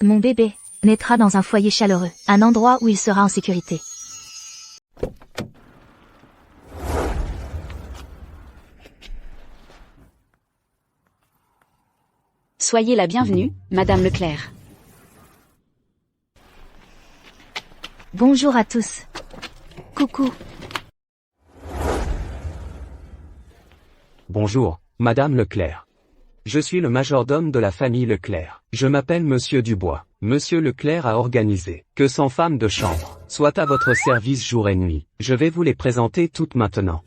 mon bébé naîtra dans un foyer chaleureux, un endroit où il sera en sécurité. Soyez la bienvenue, Madame Leclerc. Bonjour à tous. Coucou. Bonjour, Madame Leclerc. Je suis le majordome de la famille Leclerc. Je m'appelle Monsieur Dubois. Monsieur Leclerc a organisé que 100 femmes de chambre soient à votre service jour et nuit. Je vais vous les présenter toutes maintenant.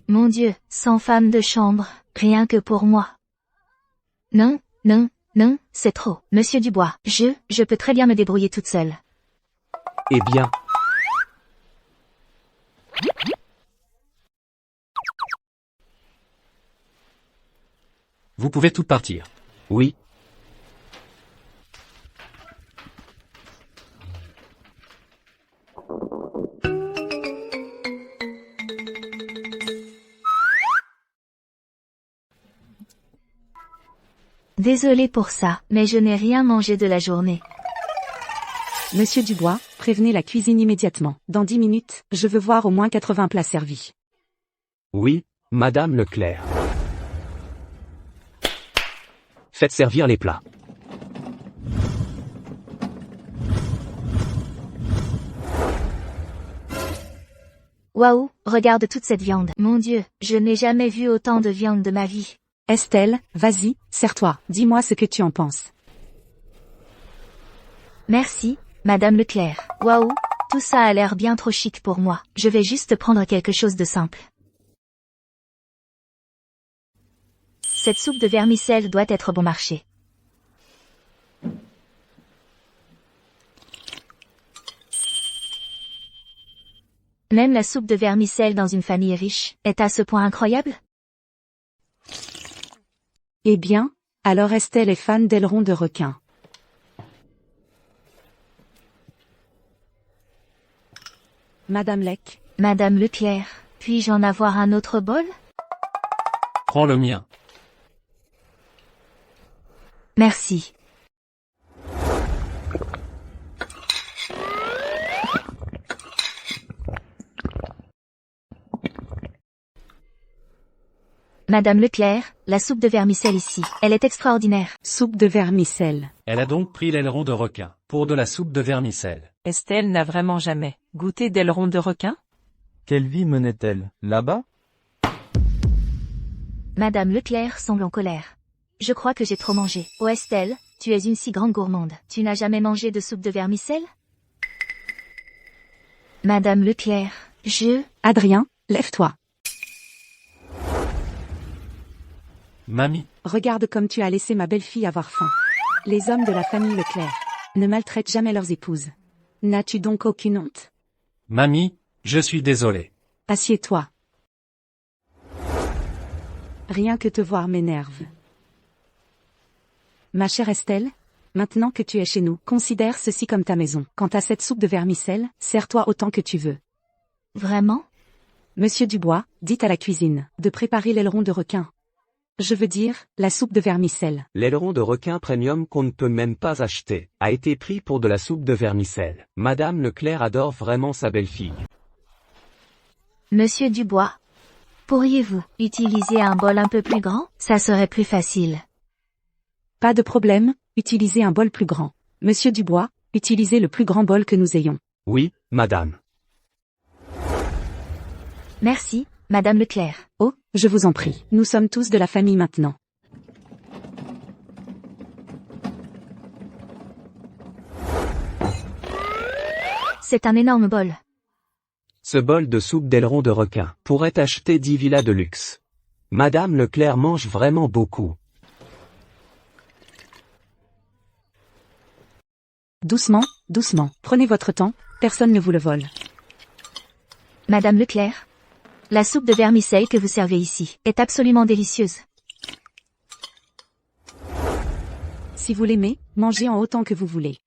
Mon Dieu, 100 femmes de chambre, rien que pour moi. Non, non, non, c'est trop. Monsieur Dubois, je peux très bien me débrouiller toute seule. Eh bien. Vous pouvez toutes partir. Oui. Désolée pour ça, mais je n'ai rien mangé de la journée. Monsieur Dubois, prévenez la cuisine immédiatement. Dans 10 minutes, je veux voir au moins 80 plats servis. Oui, Madame Leclerc. Faites servir les plats. Waouh, regarde toute cette viande. Mon Dieu, je n'ai jamais vu autant de viande de ma vie. Estelle, vas-y, serre-toi, dis-moi ce que tu en penses. Merci, Madame Leclerc. Waouh, tout ça a l'air bien trop chic pour moi. Je vais juste prendre quelque chose de simple. Cette soupe de vermicelle doit être bon marché. Même la soupe de vermicelle dans une famille riche est à ce point incroyable? Eh bien, alors Estelle est fan d'ailerons de requin. Madame Lec. Madame Leclerc, puis-je en avoir un autre bol? Prends le mien. Merci. Madame Leclerc, la soupe de vermicelle ici. Elle est extraordinaire. Soupe de vermicelle. Elle a donc pris l'aileron de requin pour de la soupe de vermicelle. Estelle n'a vraiment jamais goûté d'aileron de requin? Quelle vie menait-elle, là-bas? Madame Leclerc semble en colère. Je crois que j'ai trop mangé. Oh Estelle, tu es une si grande gourmande. Tu n'as jamais mangé de soupe de vermicelle? Madame Leclerc, Adrien, lève-toi. Mamie. Regarde comme tu as laissé ma belle-fille avoir faim. Les hommes de la famille Leclerc ne maltraitent jamais leurs épouses. N'as-tu donc aucune honte? Mamie, je suis désolé. Assieds-toi. Rien que te voir m'énerve. Ma chère Estelle, maintenant que tu es chez nous, considère ceci comme ta maison. Quant à cette soupe de vermicelle, sers-toi autant que tu veux. Vraiment? Monsieur Dubois, dites à la cuisine de préparer l'aileron de requin. Je veux dire, la soupe de vermicelle. L'aileron de requin premium qu'on ne peut même pas acheter a été pris pour de la soupe de vermicelle. Madame Leclerc adore vraiment sa belle-fille. Monsieur Dubois, pourriez-vous utiliser un bol un peu plus grand? Ça serait plus facile. Pas de problème, utilisez un bol plus grand. Monsieur Dubois, utilisez le plus grand bol que nous ayons. Oui, madame. Merci, Madame Leclerc. Oh, je vous en prie. Nous sommes tous de la famille maintenant. C'est un énorme bol. Ce bol de soupe d'aileron de requin pourrait acheter 10 villas de luxe. Madame Leclerc mange vraiment beaucoup. Doucement, doucement. Prenez votre temps, personne ne vous le vole. Madame Leclerc, la soupe de vermicelle que vous servez ici est absolument délicieuse. Si vous l'aimez, mangez en autant que vous voulez.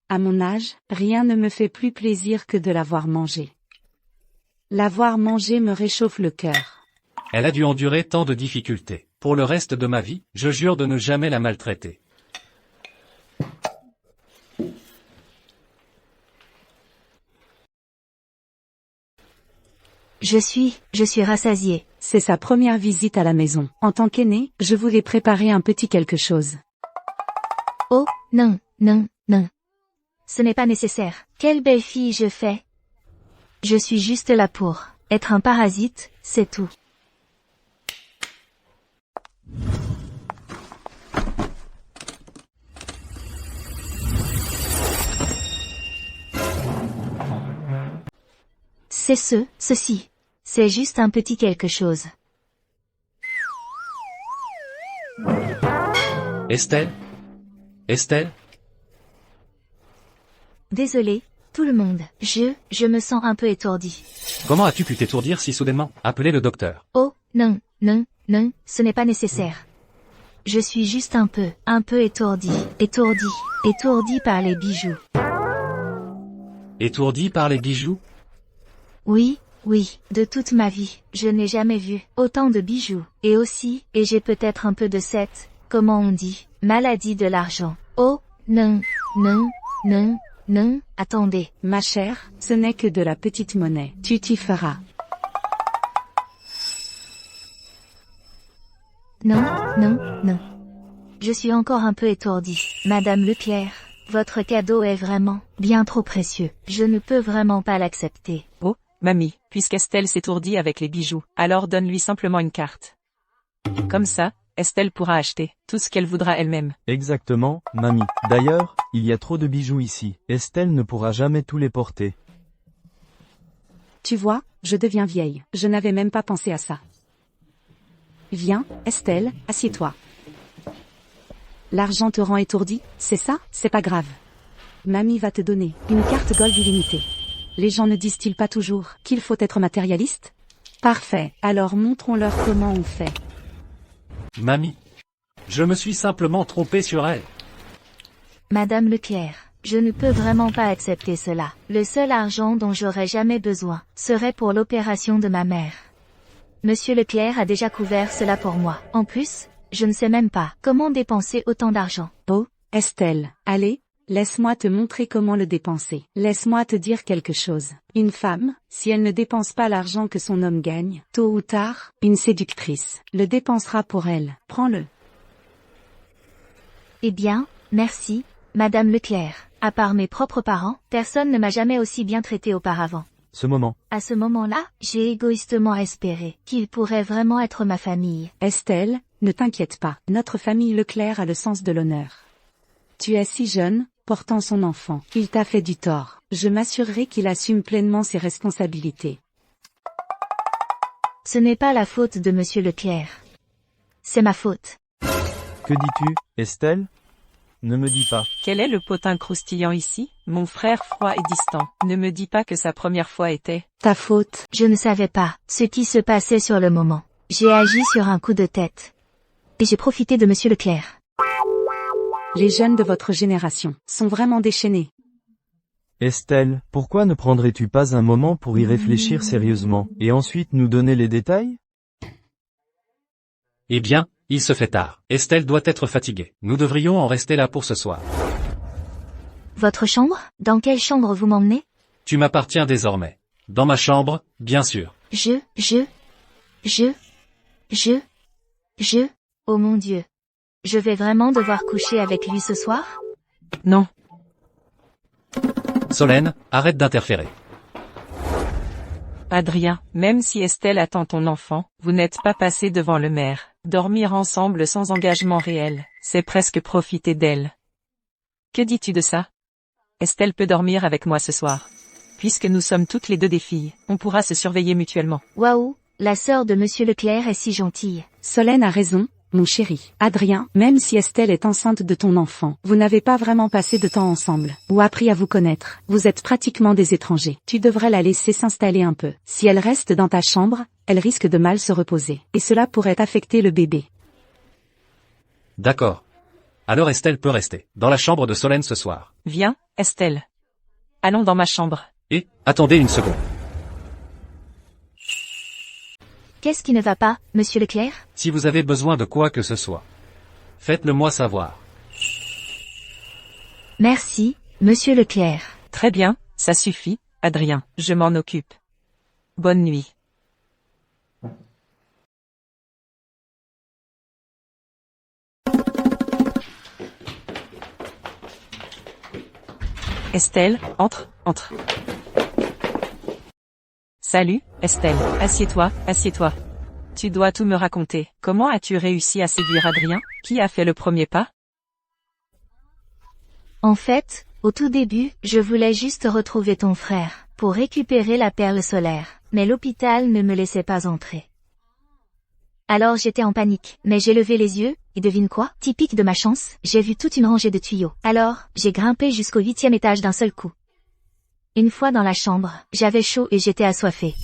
À mon âge, rien ne me fait plus plaisir que de l'avoir mangé. L'avoir mangé me réchauffe le cœur. Elle a dû endurer tant de difficultés. Pour le reste de ma vie, je jure de ne jamais la maltraiter. Je suis rassasiée. C'est sa première visite à la maison. En tant qu'aînée, je voulais préparer un petit quelque chose. Oh, non, non, non. ce n'est pas nécessaire. Quelle belle fille je fais. Je suis juste là pour être un parasite, c'est tout. C'est ceci. C'est juste un petit quelque chose. Estelle? Estelle? Désolé, tout le monde. Je me sens un peu étourdi. Comment as-tu pu t'étourdir si soudainement? Appelez le docteur. Oh, non, ce n'est pas nécessaire. Je suis juste un peu étourdi par les bijoux. Étourdi par les bijoux? Oui, de toute ma vie, je n'ai jamais vu autant de bijoux. Et j'ai peut-être un peu de comment on dit, maladie de l'argent. Oh, non, attendez. Ma chère, ce n'est que de la petite monnaie. Tu t'y feras. Non. Je suis encore un peu étourdi. Madame Leclerc, votre cadeau est vraiment bien trop précieux. Je ne peux vraiment pas l'accepter. Oh, mamie, puisqu'Estelle s'étourdit avec les bijoux, alors donne-lui simplement une carte. Comme ça, Estelle pourra acheter tout ce qu'elle voudra elle-même. Exactement, mamie. D'ailleurs, il y a trop de bijoux ici. Estelle ne pourra jamais tous les porter. Tu vois, je deviens vieille. Je n'avais même pas pensé à ça. Viens, Estelle, assieds-toi. L'argent te rend étourdi, c'est ça? C'est pas grave. Mamie va te donner une carte gold illimitée. Les gens ne disent-ils pas toujours qu'il faut être matérialiste? Parfait, alors montrons-leur comment on fait. Mamie. Je me suis simplement trompé sur elle. Madame Leclerc, je ne peux vraiment pas accepter cela. Le seul argent dont j'aurais jamais besoin serait pour l'opération de ma mère. Monsieur Leclerc a déjà couvert cela pour moi. En plus, je ne sais même pas comment dépenser autant d'argent. Oh, Estelle, allez, laisse-moi te montrer comment le dépenser. Laisse-moi te dire quelque chose. Une femme, si elle ne dépense pas l'argent que son homme gagne, tôt ou tard, une séductrice le dépensera pour elle. Prends-le. Eh bien, merci, Madame Leclerc. À part mes propres parents, personne ne m'a jamais aussi bien traité auparavant. À ce moment-là, j'ai égoïstement espéré qu'il pourrait vraiment être ma famille. Estelle, ne t'inquiète pas, notre famille Leclerc a le sens de l'honneur. Tu es si jeune, portant son enfant. Il t'a fait du tort. Je m'assurerai qu'il assume pleinement ses responsabilités. Ce n'est pas la faute de Monsieur Leclerc. C'est ma faute. Que dis-tu, Estelle? Ne me dis pas. Quel est le potin croustillant ici? Mon frère froid et distant. Ne me dis pas que sa première fois était ta faute. Je ne savais pas ce qui se passait sur le moment. J'ai agi sur un coup de tête. Et j'ai profité de Monsieur Leclerc. Les jeunes de votre génération sont vraiment déchaînés. Estelle, pourquoi ne prendrais-tu pas un moment pour y réfléchir sérieusement, et ensuite nous donner les détails? Eh bien, il se fait tard. Estelle doit être fatiguée. Nous devrions en rester là pour ce soir. Votre chambre? Dans quelle chambre vous m'emmenez? Tu m'appartiens désormais. Dans ma chambre, bien sûr. Oh mon Dieu. Je vais vraiment devoir coucher avec lui ce soir? Non. Solène, arrête d'interférer. Adrien, même si Estelle attend ton enfant, vous n'êtes pas passé devant le maire. Dormir ensemble sans engagement réel, c'est presque profiter d'elle. Que dis-tu de ça? Estelle peut dormir avec moi ce soir. Puisque nous sommes toutes les deux des filles, on pourra se surveiller mutuellement. Waouh, la sœur de Monsieur Leclerc est si gentille. Solène a raison, mon chéri. Adrien, même si Estelle est enceinte de ton enfant, vous n'avez pas vraiment passé de temps ensemble, ou appris à vous connaître. Vous êtes pratiquement des étrangers. Tu devrais la laisser s'installer un peu. Si elle reste dans ta chambre, elle risque de mal se reposer. Et cela pourrait affecter le bébé. D'accord. Alors Estelle peut rester dans la chambre de Solène ce soir. Viens, Estelle. Allons dans ma chambre. Et, attendez une seconde. Qu'est-ce qui ne va pas, Monsieur Leclerc? Si vous avez besoin de quoi que ce soit, faites-le moi savoir. Merci, Monsieur Leclerc. Très bien, ça suffit, Adrien, je m'en occupe. Bonne nuit. Estelle, entre, entre. Salut, Estelle. Assieds-toi, assieds-toi. Tu dois tout me raconter. Comment as-tu réussi à séduire Adrien? Qui a fait le premier pas? En fait, au tout début, je voulais juste retrouver ton frère, pour récupérer la perle solaire. Mais l'hôpital ne me laissait pas entrer. Alors j'étais en panique, mais j'ai levé les yeux, et devine quoi? Typique de ma chance, j'ai vu toute une rangée de tuyaux. Alors, j'ai grimpé jusqu'au 8e étage d'un seul coup. Une fois dans la chambre, j'avais chaud et j'étais assoiffée.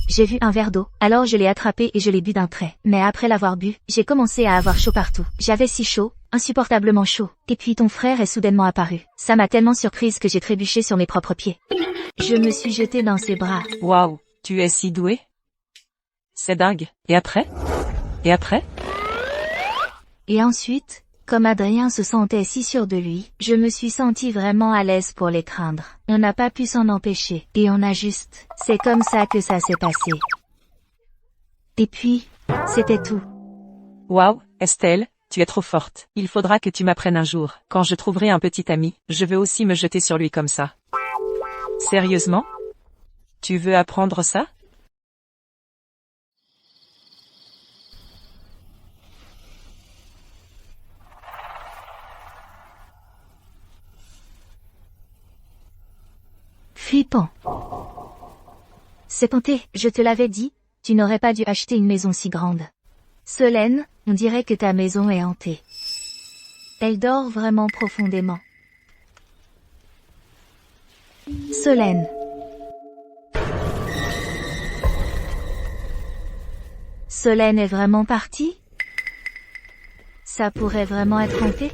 J'ai vu un verre d'eau, alors je l'ai attrapé et je l'ai bu d'un trait. Mais après l'avoir bu, j'ai commencé à avoir chaud partout. J'avais si chaud, insupportablement chaud. Et puis ton frère est soudainement apparu. Ça m'a tellement surprise que j'ai trébuché sur mes propres pieds. Je me suis jetée dans ses bras. Waouh, tu es si doué? C'est dingue. Et après? Et après? Et ensuite, comme Adrien se sentait si sûr de lui, je me suis sentie vraiment à l'aise pour l'étreindre. On n'a pas pu s'en empêcher. Et on a juste... C'est comme ça que ça s'est passé. Et puis, c'était tout. Waouh, Estelle, tu es trop forte. Il faudra que tu m'apprennes un jour. Quand je trouverai un petit ami, je veux aussi me jeter sur lui comme ça. Sérieusement? Tu veux apprendre ça? Flippant. C'est ponté, je te l'avais dit, tu n'aurais pas dû acheter une maison si grande. Solène, on dirait que ta maison est hantée. Elle dort vraiment profondément. Solène. Solène est vraiment partie? Ça pourrait vraiment être hanté?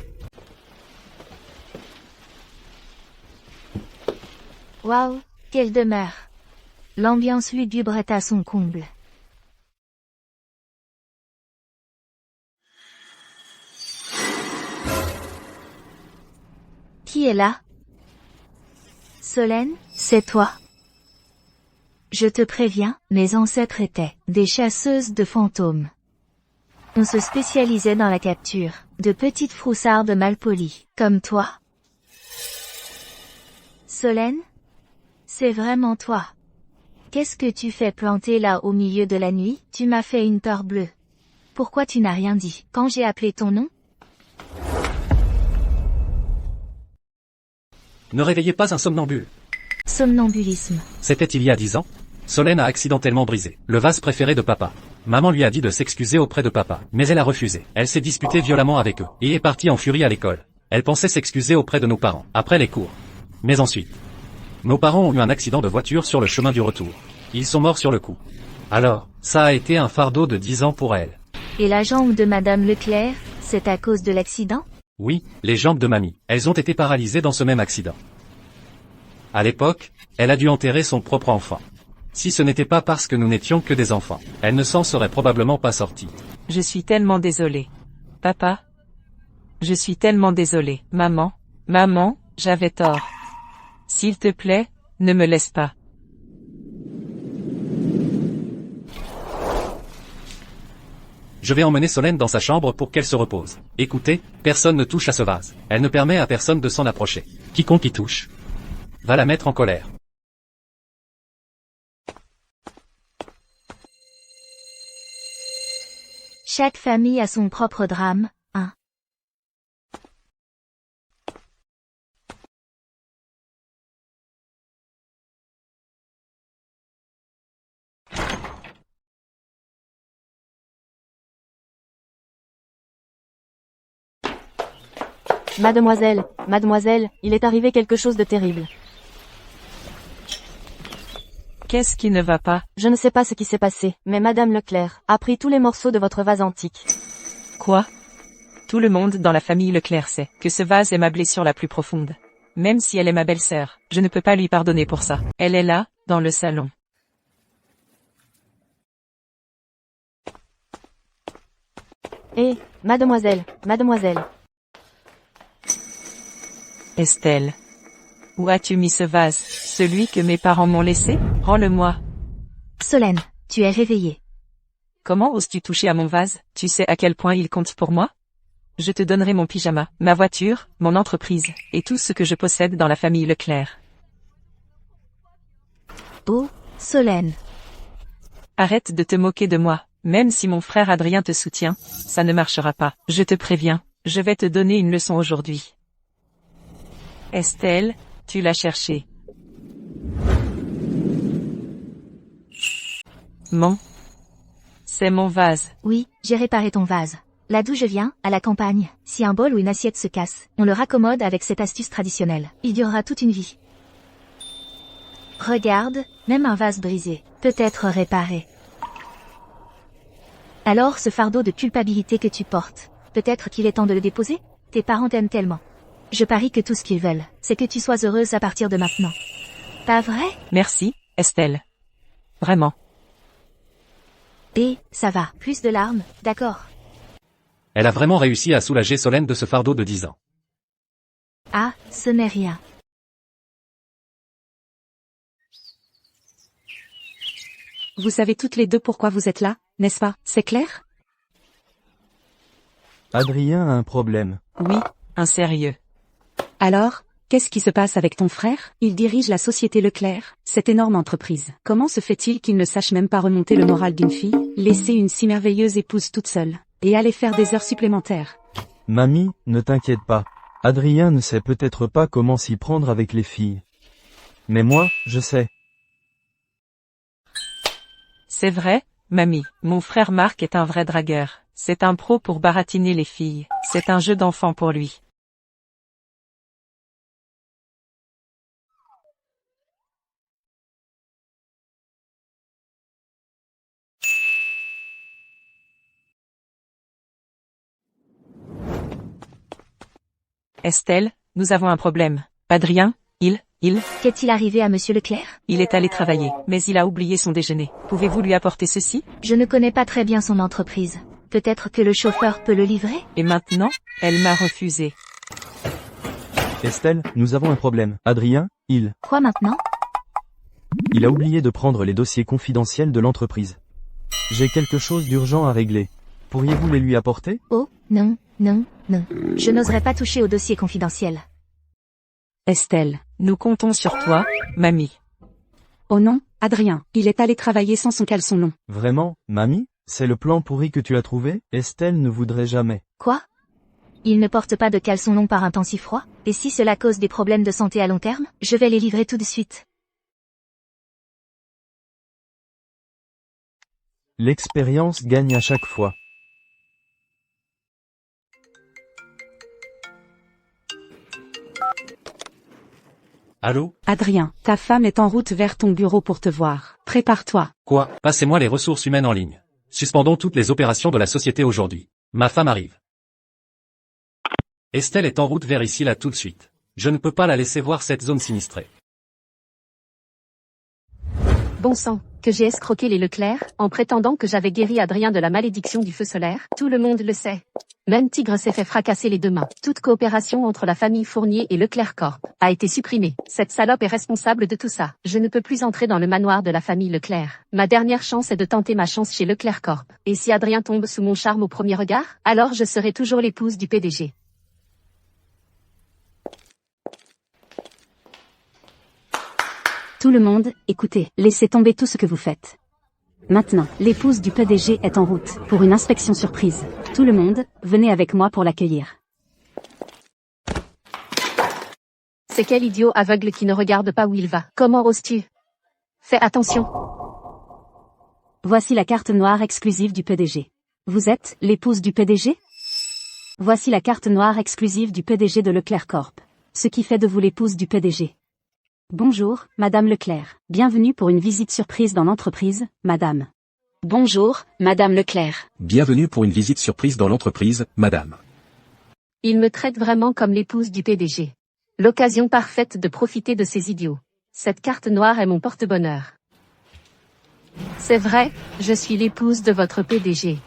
Waouh, quelle demeure! L'ambiance lugubre est à son comble. Qui est là? Solène, c'est toi? Je te préviens, mes ancêtres étaient des chasseuses de fantômes. On se spécialisait dans la capture de petites froussardes malpolies, comme toi. Solène? C'est vraiment toi. Qu'est-ce que tu fais planter là au milieu de la nuit? Tu m'as fait une peur bleue. Pourquoi tu n'as rien dit quand j'ai appelé ton nom? Ne réveillez pas un somnambule. Somnambulisme. C'était il y a 10 ans. Solène a accidentellement brisé le vase préféré de papa. Maman lui a dit de s'excuser auprès de papa, mais elle a refusé. Elle s'est disputée violemment avec eux, et est partie en furie à l'école. Elle pensait s'excuser auprès de nos parents, après les cours. Mais ensuite, nos parents ont eu un accident de voiture sur le chemin du retour. Ils sont morts sur le coup. Alors, ça a été un fardeau de 10 ans pour elle. Et la jambe de Madame Leclerc, c'est à cause de l'accident? Oui, les jambes de mamie. Elles ont été paralysées dans ce même accident. À l'époque, elle a dû enterrer son propre enfant. Si ce n'était pas parce que nous n'étions que des enfants, elle ne s'en serait probablement pas sortie. Je suis tellement désolée. Papa? Je suis tellement désolée. Maman? Maman, j'avais tort. S'il te plaît, ne me laisse pas. Je vais emmener Solène dans sa chambre pour qu'elle se repose. Écoutez, personne ne touche à ce vase. Elle ne permet à personne de s'en approcher. Quiconque y touche va la mettre en colère. Chaque famille a son propre drame, hein. Mademoiselle, mademoiselle, il est arrivé quelque chose de terrible. Qu'est-ce qui ne va pas? Je ne sais pas ce qui s'est passé, mais Madame Leclerc a pris tous les morceaux de votre vase antique. Quoi? Tout le monde dans la famille Leclerc sait que ce vase est ma blessure la plus profonde. Même si elle est ma belle-sœur, je ne peux pas lui pardonner pour ça. Elle est là, dans le salon. Eh, mademoiselle, mademoiselle. Estelle. Où as-tu mis ce vase? Celui que mes parents m'ont laissé? Rends-le-moi. Solène, tu es réveillée. Comment oses-tu toucher à mon vase? Tu sais à quel point il compte pour moi? Je te donnerai mon pyjama, ma voiture, mon entreprise, et tout ce que je possède dans la famille Leclerc. Oh, Solène. Arrête de te moquer de moi, même si mon frère Adrien te soutient, ça ne marchera pas. Je te préviens, je vais te donner une leçon aujourd'hui. Estelle, tu l'as cherché. C'est mon vase. Oui, j'ai réparé ton vase. Là d'où je viens, à la campagne, si un bol ou une assiette se casse, on le raccommode avec cette astuce traditionnelle. Il durera toute une vie. Regarde, même un vase brisé peut être réparé. Alors ce fardeau de culpabilité que tu portes, peut-être qu'il est temps de le déposer? Tes parents t'aiment tellement. Je parie que tout ce qu'ils veulent, c'est que tu sois heureuse à partir de maintenant. Pas vrai? Merci, Estelle. Vraiment. Et, ça va, plus de larmes, d'accord. Elle a vraiment réussi à soulager Solène de ce fardeau de 10 ans. Ah, ce n'est rien. Vous savez toutes les deux pourquoi vous êtes là, n'est-ce pas? C'est clair? Adrien a un problème. Oui, un sérieux. Alors, qu'est-ce qui se passe avec ton frère? Il dirige la société Leclerc, cette énorme entreprise. Comment se fait-il qu'il ne sache même pas remonter le moral d'une fille, laisser une si merveilleuse épouse toute seule, et aller faire des heures supplémentaires? Mamie, ne t'inquiète pas. Adrien ne sait peut-être pas comment s'y prendre avec les filles. Mais moi, je sais. C'est vrai, mamie, mon frère Marc est un vrai dragueur. C'est un pro pour baratiner les filles. C'est un jeu d'enfant pour lui. Estelle, nous avons un problème. Adrien, Qu'est-il arrivé à Monsieur Leclerc? Il est allé travailler, mais il a oublié son déjeuner. Pouvez-vous lui apporter ceci? Je ne connais pas très bien son entreprise. Peut-être que le chauffeur peut le livrer? Et maintenant, elle m'a refusé. Estelle, nous avons un problème. Adrien, Quoi maintenant? il a oublié de prendre les dossiers confidentiels de l'entreprise. J'ai quelque chose d'urgent à régler. Pourriez-vous les lui apporter? Oh, non. Je n'oserais pas toucher au dossier confidentiel. Estelle. Nous comptons sur toi, mamie. Oh non, Adrien, il est allé travailler sans son caleçon long. Vraiment, mamie? C'est le plan pourri que tu as trouvé? Estelle ne voudrait jamais. Quoi? Il ne porte pas de caleçon long par un temps si froid? Et si cela cause des problèmes de santé à long terme? Je vais les livrer tout de suite. L'expérience gagne à chaque fois. Allô? Adrien, ta femme est en route vers ton bureau pour te voir. Prépare-toi. Quoi? Passez-moi les ressources humaines en ligne. Suspendons toutes les opérations de la société aujourd'hui. Ma femme arrive. Estelle est en route vers ici là tout de suite. Je ne peux pas la laisser voir cette zone sinistrée. Bon sang, que j'ai escroqué les Leclerc, en prétendant que j'avais guéri Adrien de la malédiction du feu solaire, tout le monde le sait. Même Tigre s'est fait fracasser les deux mains. Toute coopération entre la famille Fournier et Leclerc Corp a été supprimée. Cette salope est responsable de tout ça. Je ne peux plus entrer dans le manoir de la famille Leclerc. Ma dernière chance est de tenter ma chance chez Leclerc Corp. Et si Adrien tombe sous mon charme au premier regard, alors je serai toujours l'épouse du PDG. Tout le monde, écoutez, laissez tomber tout ce que vous faites. Maintenant, l'épouse du PDG est en route, pour une inspection surprise. Tout le monde, venez avec moi pour l'accueillir. C'est quel idiot aveugle qui ne regarde pas où il va? Comment oses-tu? Fais attention. Voici la carte noire exclusive du PDG. Vous êtes l'épouse du PDG? Voici la carte noire exclusive du PDG de Leclerc Corp. Ce qui fait de vous l'épouse du PDG. Bonjour, Madame Leclerc. Bienvenue pour une visite surprise dans l'entreprise, Madame. Bonjour, Madame Leclerc. Bienvenue pour une visite surprise dans l'entreprise, madame. Il me traite vraiment comme l'épouse du PDG. L'occasion parfaite de profiter de ces idiots. Cette carte noire est mon porte-bonheur. C'est vrai, je suis l'épouse de votre PDG.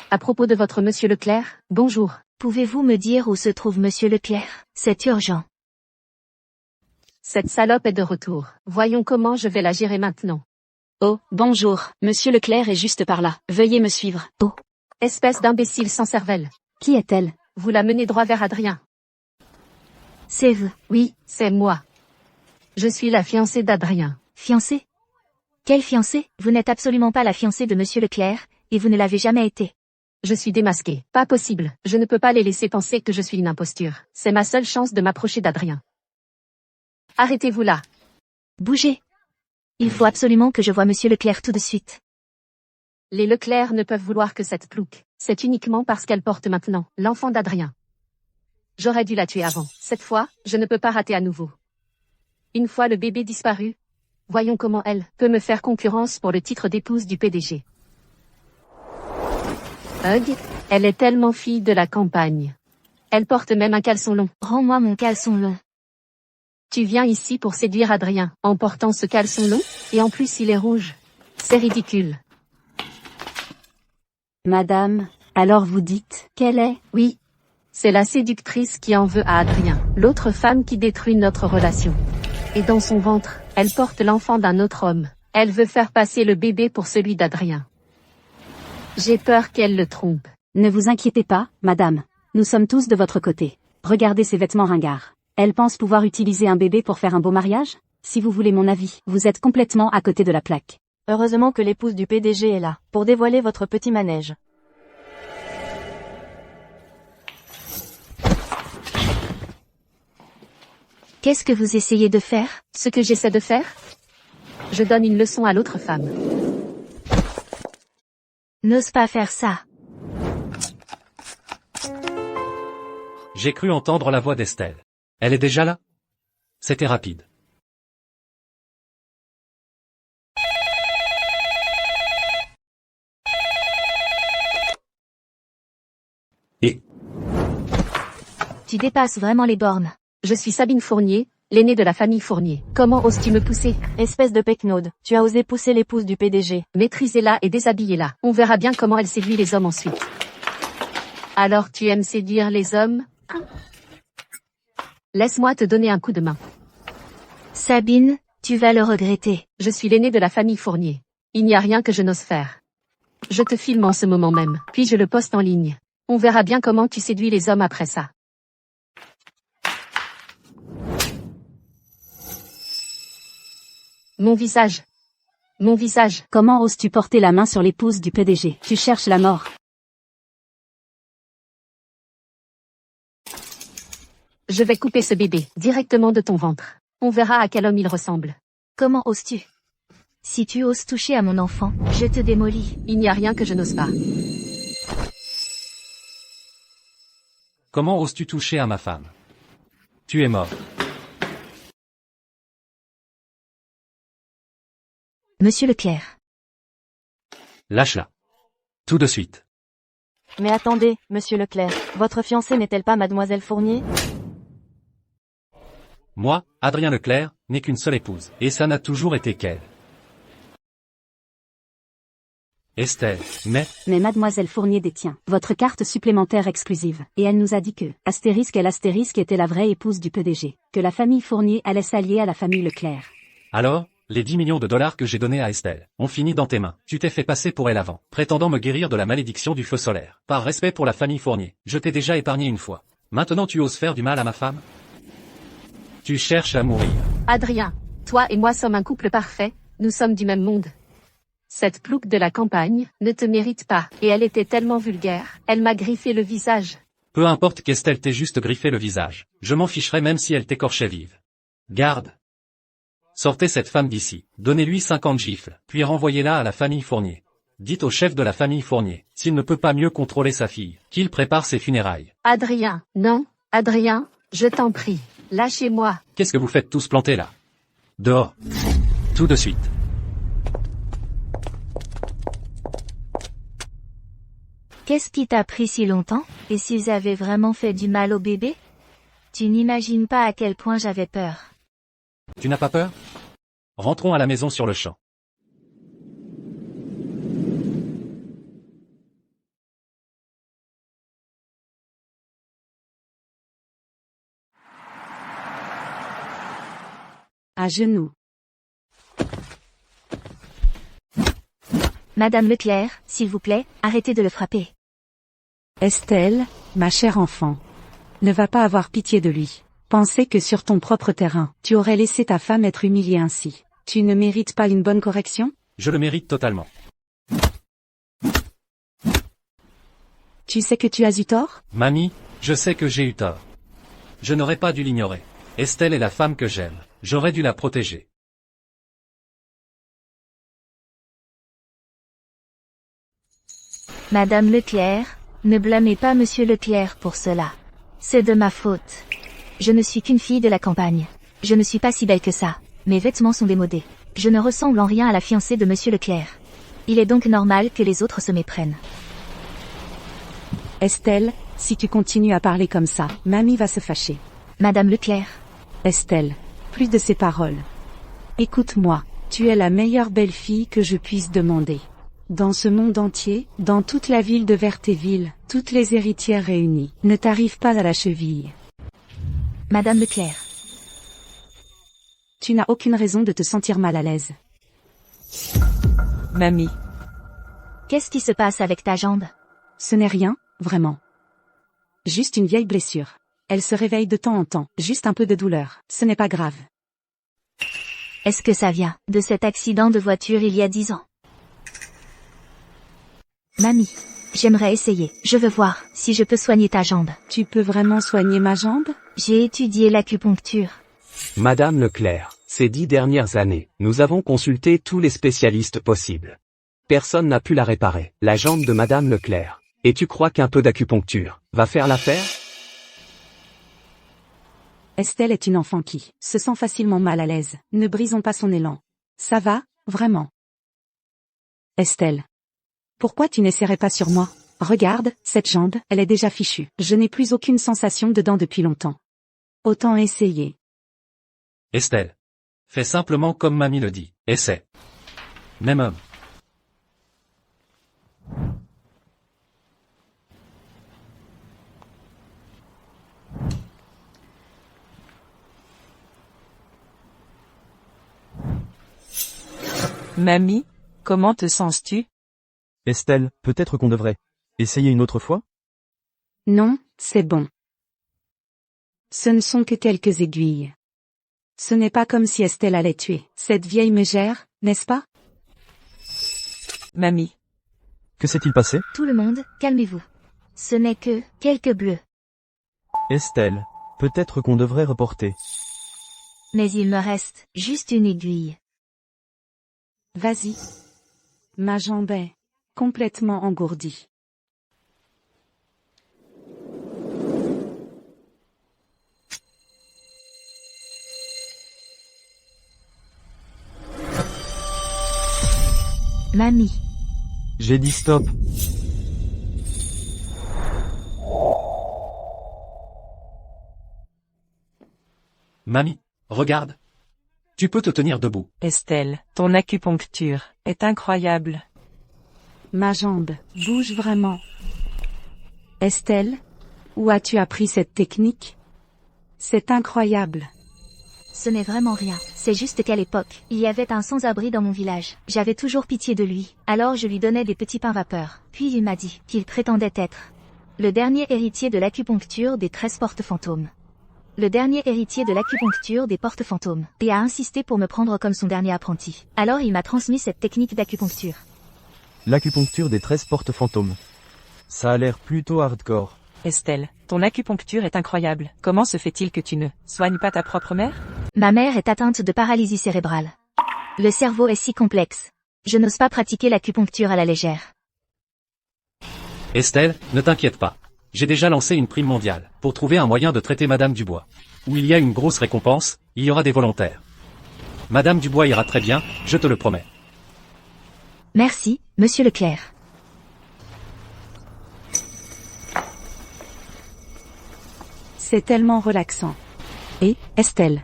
À propos de votre Monsieur Leclerc, bonjour. Pouvez-vous me dire où se trouve Monsieur Leclerc? C'est urgent. Cette salope est de retour. Voyons comment je vais la gérer maintenant. Oh, bonjour, Monsieur Leclerc est juste par là. Veuillez me suivre. Oh, espèce d'imbécile sans cervelle. Qui est-elle? Vous la menez droit vers Adrien. C'est vous. Oui, c'est moi. Je suis la fiancée d'Adrien. Fiancée? Quelle fiancée? Vous n'êtes absolument pas la fiancée de Monsieur Leclerc, et vous ne l'avez jamais été. Je suis démasquée. Pas possible. Je ne peux pas les laisser penser que je suis une imposture. C'est ma seule chance de m'approcher d'Adrien. Arrêtez-vous là. Bougez. Il faut absolument que je voie Monsieur Leclerc tout de suite. Les Leclerc ne peuvent vouloir que cette plouque. C'est uniquement parce qu'elle porte maintenant l'enfant d'Adrien. J'aurais dû la tuer avant. Cette fois, je ne peux pas rater à nouveau. Une fois le bébé disparu, voyons comment elle peut me faire concurrence pour le titre d'épouse du PDG. Hug, elle est tellement fille de la campagne. Elle porte même un caleçon long. Rends-moi mon caleçon long. Tu viens ici pour séduire Adrien, en portant ce caleçon long, et en plus il est rouge. C'est ridicule. Madame, alors vous dites Qu'elle est, oui. C'est la séductrice qui en veut à Adrien, l'autre femme qui détruit notre relation. Et dans son ventre, elle porte l'enfant d'un autre homme. Elle veut faire passer le bébé pour celui d'Adrien. J'ai peur qu'elle le trompe. Ne vous inquiétez pas, madame. Nous sommes tous de votre côté. Regardez ces vêtements ringards. Elle pense pouvoir utiliser un bébé pour faire un beau mariage? Si vous voulez mon avis, vous êtes complètement à côté de la plaque. Heureusement que l'épouse du PDG est là, pour dévoiler votre petit manège. Qu'est-ce que vous essayez de faire? Ce que j'essaie de faire? Je donne une leçon à l'autre femme. N'ose pas faire ça. J'ai cru entendre la voix d'Estelle. Elle est déjà là? C'était rapide. Et Tu dépasses vraiment les bornes. Je suis Sabine Fournier, l'aînée de la famille Fournier. Comment oses-tu me pousser? Espèce de pecnaude, tu as osé pousser l'épouse du PDG. Maîtrisez-la et déshabillez-la. On verra bien comment elle séduit les hommes ensuite. Alors tu aimes séduire les hommes? Laisse-moi te donner un coup de main. Sabine, tu vas le regretter. Je suis l'aînée de la famille Fournier. Il n'y a rien que je n'ose faire. Je te filme en ce moment même, puis je le poste en ligne. On verra bien comment tu séduis les hommes après ça. Mon visage. Mon visage. Comment oses-tu porter la main sur l'épouse du PDG? Tu cherches la mort. Je vais couper ce bébé directement de ton ventre. On verra à quel homme il ressemble. Comment oses-tu? Si tu oses toucher à mon enfant, je te démolis. Il n'y a rien que je n'ose pas. Comment oses-tu toucher à ma femme? Tu es mort. Monsieur Leclerc. Lâche-la. Tout de suite. Mais attendez, monsieur Leclerc, votre fiancée n'est-elle pas mademoiselle Fournier? Moi, Adrien Leclerc, n'ai qu'une seule épouse, et ça n'a toujours été qu'elle. Estelle, mais mademoiselle Fournier détient votre carte supplémentaire exclusive, et elle nous a dit que, astérisque était la vraie épouse du PDG, que la famille Fournier allait s'allier à la famille Leclerc. alors, les 10 millions de dollars que j'ai donnés à Estelle ont fini dans tes mains. Tu t'es fait passer pour elle avant, prétendant me guérir de la malédiction du feu solaire. Par respect pour la famille Fournier, je t'ai déjà épargné une fois. Maintenant tu oses faire du mal à ma femme? Tu cherches à mourir. Adrien, toi et moi sommes un couple parfait, nous sommes du même monde. Cette plouque de la campagne ne te mérite pas, et elle était tellement vulgaire, elle m'a griffé le visage. Peu importe qu'Estelle t'ait juste griffé le visage, je m'en ficherais même si elle t'écorchait vive. Garde. Sortez cette femme d'ici, donnez-lui 50 gifles, puis renvoyez-la à la famille Fournier. Dites au chef de la famille Fournier, s'il ne peut pas mieux contrôler sa fille, qu'il prépare ses funérailles. Adrien, non, Adrien, je t'en prie, lâchez-moi. Qu'est-ce que vous faites tous planter là? Dehors. Tout de suite. Qu'est-ce qui t'a pris si longtemps? Et s'ils avaient vraiment fait du mal au bébé? Tu n'imagines pas à quel point j'avais peur. Tu n'as pas peur? Rentrons à la maison sur le champ. À genoux. Madame Leclerc, s'il vous plaît, arrêtez de le frapper. Estelle, ma chère enfant. Ne va pas avoir pitié de lui. Penser que sur ton propre terrain, tu aurais laissé ta femme être humiliée ainsi. Tu ne mérites pas une bonne correction? Je le mérite totalement. Tu sais que tu as eu tort? Mamie, je sais que j'ai eu tort. Je n'aurais pas dû l'ignorer. Estelle est la femme que j'aime. J'aurais dû la protéger. Madame Leclerc, ne blâmez pas Monsieur Leclerc pour cela. C'est de ma faute. Je ne suis qu'une fille de la campagne. Je ne suis pas si belle que ça. Mes vêtements sont démodés. Je ne ressemble en rien à la fiancée de Monsieur Leclerc. Il est donc normal que les autres se méprennent. Estelle, si tu continues à parler comme ça, mamie va se fâcher. Madame Leclerc. Estelle, plus de ces paroles. Écoute-moi, tu es la meilleure belle-fille que je puisse demander. Dans ce monde entier, dans toute la ville de Vertéville, toutes les héritières réunies, ne t'arrive pas à la cheville. Madame Leclerc. Tu n'as aucune raison de te sentir mal à l'aise. Mamie. Qu'est-ce qui se passe avec ta jambe? Ce n'est rien, vraiment. Juste une vieille blessure. Elle se réveille de temps en temps, juste un peu de douleur. Ce n'est pas grave. Est-ce que ça vient de cet accident de voiture il y a 10 ans? Mamie, j'aimerais essayer. Je veux voir si je peux soigner ta jambe. Tu peux vraiment soigner ma jambe? J'ai étudié l'acupuncture. Madame Leclerc, ces 10 dernières années, nous avons consulté tous les spécialistes possibles. Personne n'a pu la réparer, la jambe de Madame Leclerc. Et tu crois qu'un peu d'acupuncture va faire l'affaire? Estelle est une enfant qui se sent facilement mal à l'aise. Ne brisons pas son élan. Ça va, vraiment. Estelle. Pourquoi tu n'essaierais pas sur moi? Regarde, cette jambe, elle est déjà fichue. Je n'ai plus aucune sensation dedans depuis longtemps. Autant essayer. Estelle. Fais simplement comme mamie le dit. Essaie. Même homme. Mamie, comment te sens-tu? Estelle, peut-être qu'on devrait essayer une autre fois? Non, c'est bon. Ce ne sont que quelques aiguilles. Ce n'est pas comme si Estelle allait tuer cette vieille mégère, n'est-ce pas? Mamie. Que s'est-il passé? Tout le monde, calmez-vous. Ce n'est que quelques bleus. Estelle, peut-être qu'on devrait reporter. Mais il me reste juste une aiguille. Vas-y. Ma jambe est complètement engourdie. Mamie. J'ai dit stop. Mamie, regarde. Tu peux te tenir debout. Estelle, ton acupuncture est incroyable. Ma jambe bouge vraiment. Estelle, où as-tu appris cette technique? C'est incroyable. Ce n'est vraiment rien. C'est juste qu'à l'époque, il y avait un sans-abri dans mon village. J'avais toujours pitié de lui. Alors je lui donnais des petits pains vapeur. Puis il m'a dit qu'il prétendait être le dernier héritier de l'acupuncture des 13 portes fantômes. Le dernier héritier de l'acupuncture des portes fantômes. Et a insisté pour me prendre comme son dernier apprenti. Alors il m'a transmis cette technique d'acupuncture. L'acupuncture des 13 portes fantômes. Ça a l'air plutôt hardcore. Estelle, ton acupuncture est incroyable. Comment se fait-il que tu ne soignes pas ta propre mère? Ma mère est atteinte de paralysie cérébrale. Le cerveau est si complexe. Je n'ose pas pratiquer l'acupuncture à la légère. Estelle, ne t'inquiète pas. J'ai déjà lancé une prime mondiale pour trouver un moyen de traiter Madame Dubois. Où il y a une grosse récompense, il y aura des volontaires. Madame Dubois ira très bien, je te le promets. Merci, Monsieur Leclerc. C'est tellement relaxant. Et, Estelle,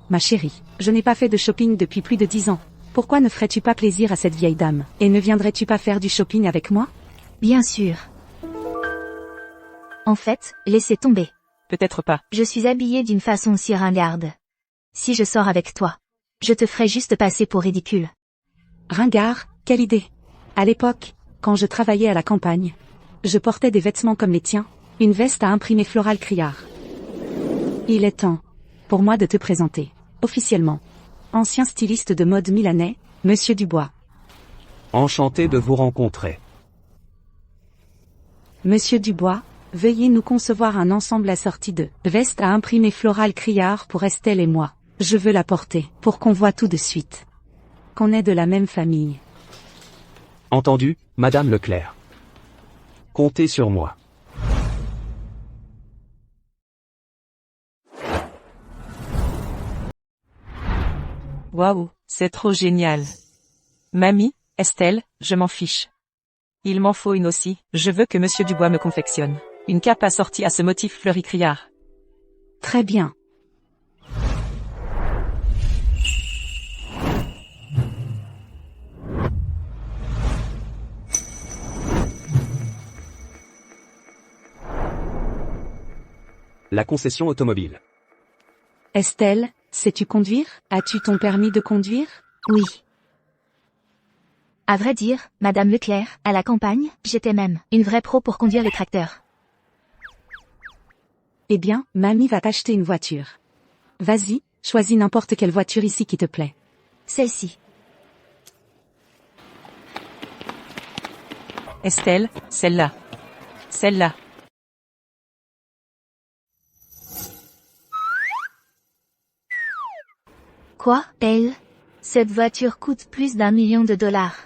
ma chérie, je n'ai pas fait de shopping depuis plus de 10 ans. Pourquoi ne ferais-tu pas plaisir à cette vieille dame? Et ne viendrais-tu pas faire du shopping avec moi? Bien sûr. En fait, laissez tomber. Peut-être pas. Je suis habillée d'une façon si ringarde. Si je sors avec toi, je te ferai juste passer pour ridicule. Ringard, quelle idée. À l'époque, quand je travaillais à la campagne, Je portais des vêtements comme les tiens, une veste à imprimer floral criard. Il est temps pour moi de te présenter, officiellement. Ancien styliste de mode milanais, Monsieur Dubois. Enchanté de vous rencontrer. Monsieur Dubois, veuillez nous concevoir un ensemble assorti de veste à imprimer floral criard pour Estelle et moi. Je veux la porter, pour qu'on voit tout de suite qu'on est de la même famille. Entendu, Madame Leclerc. Comptez sur moi. Waouh, c'est trop génial. Mamie, Estelle, je m'en fiche. Il m'en faut une aussi, je veux que Monsieur Dubois me confectionne une cape assortie à ce motif fleuri criard. Très bien. La concession automobile. Estelle, sais-tu conduire? As-tu ton permis de conduire? Oui. À vrai dire, Madame Leclerc, à la campagne, j'étais même une vraie pro pour conduire les tracteurs. Eh bien, mamie va t'acheter une voiture. Vas-y, choisis n'importe quelle voiture ici qui te plaît. Celle-ci. Estelle, celle-là. Celle-là. Quoi, elle? Cette voiture coûte plus d'1 million de dollars.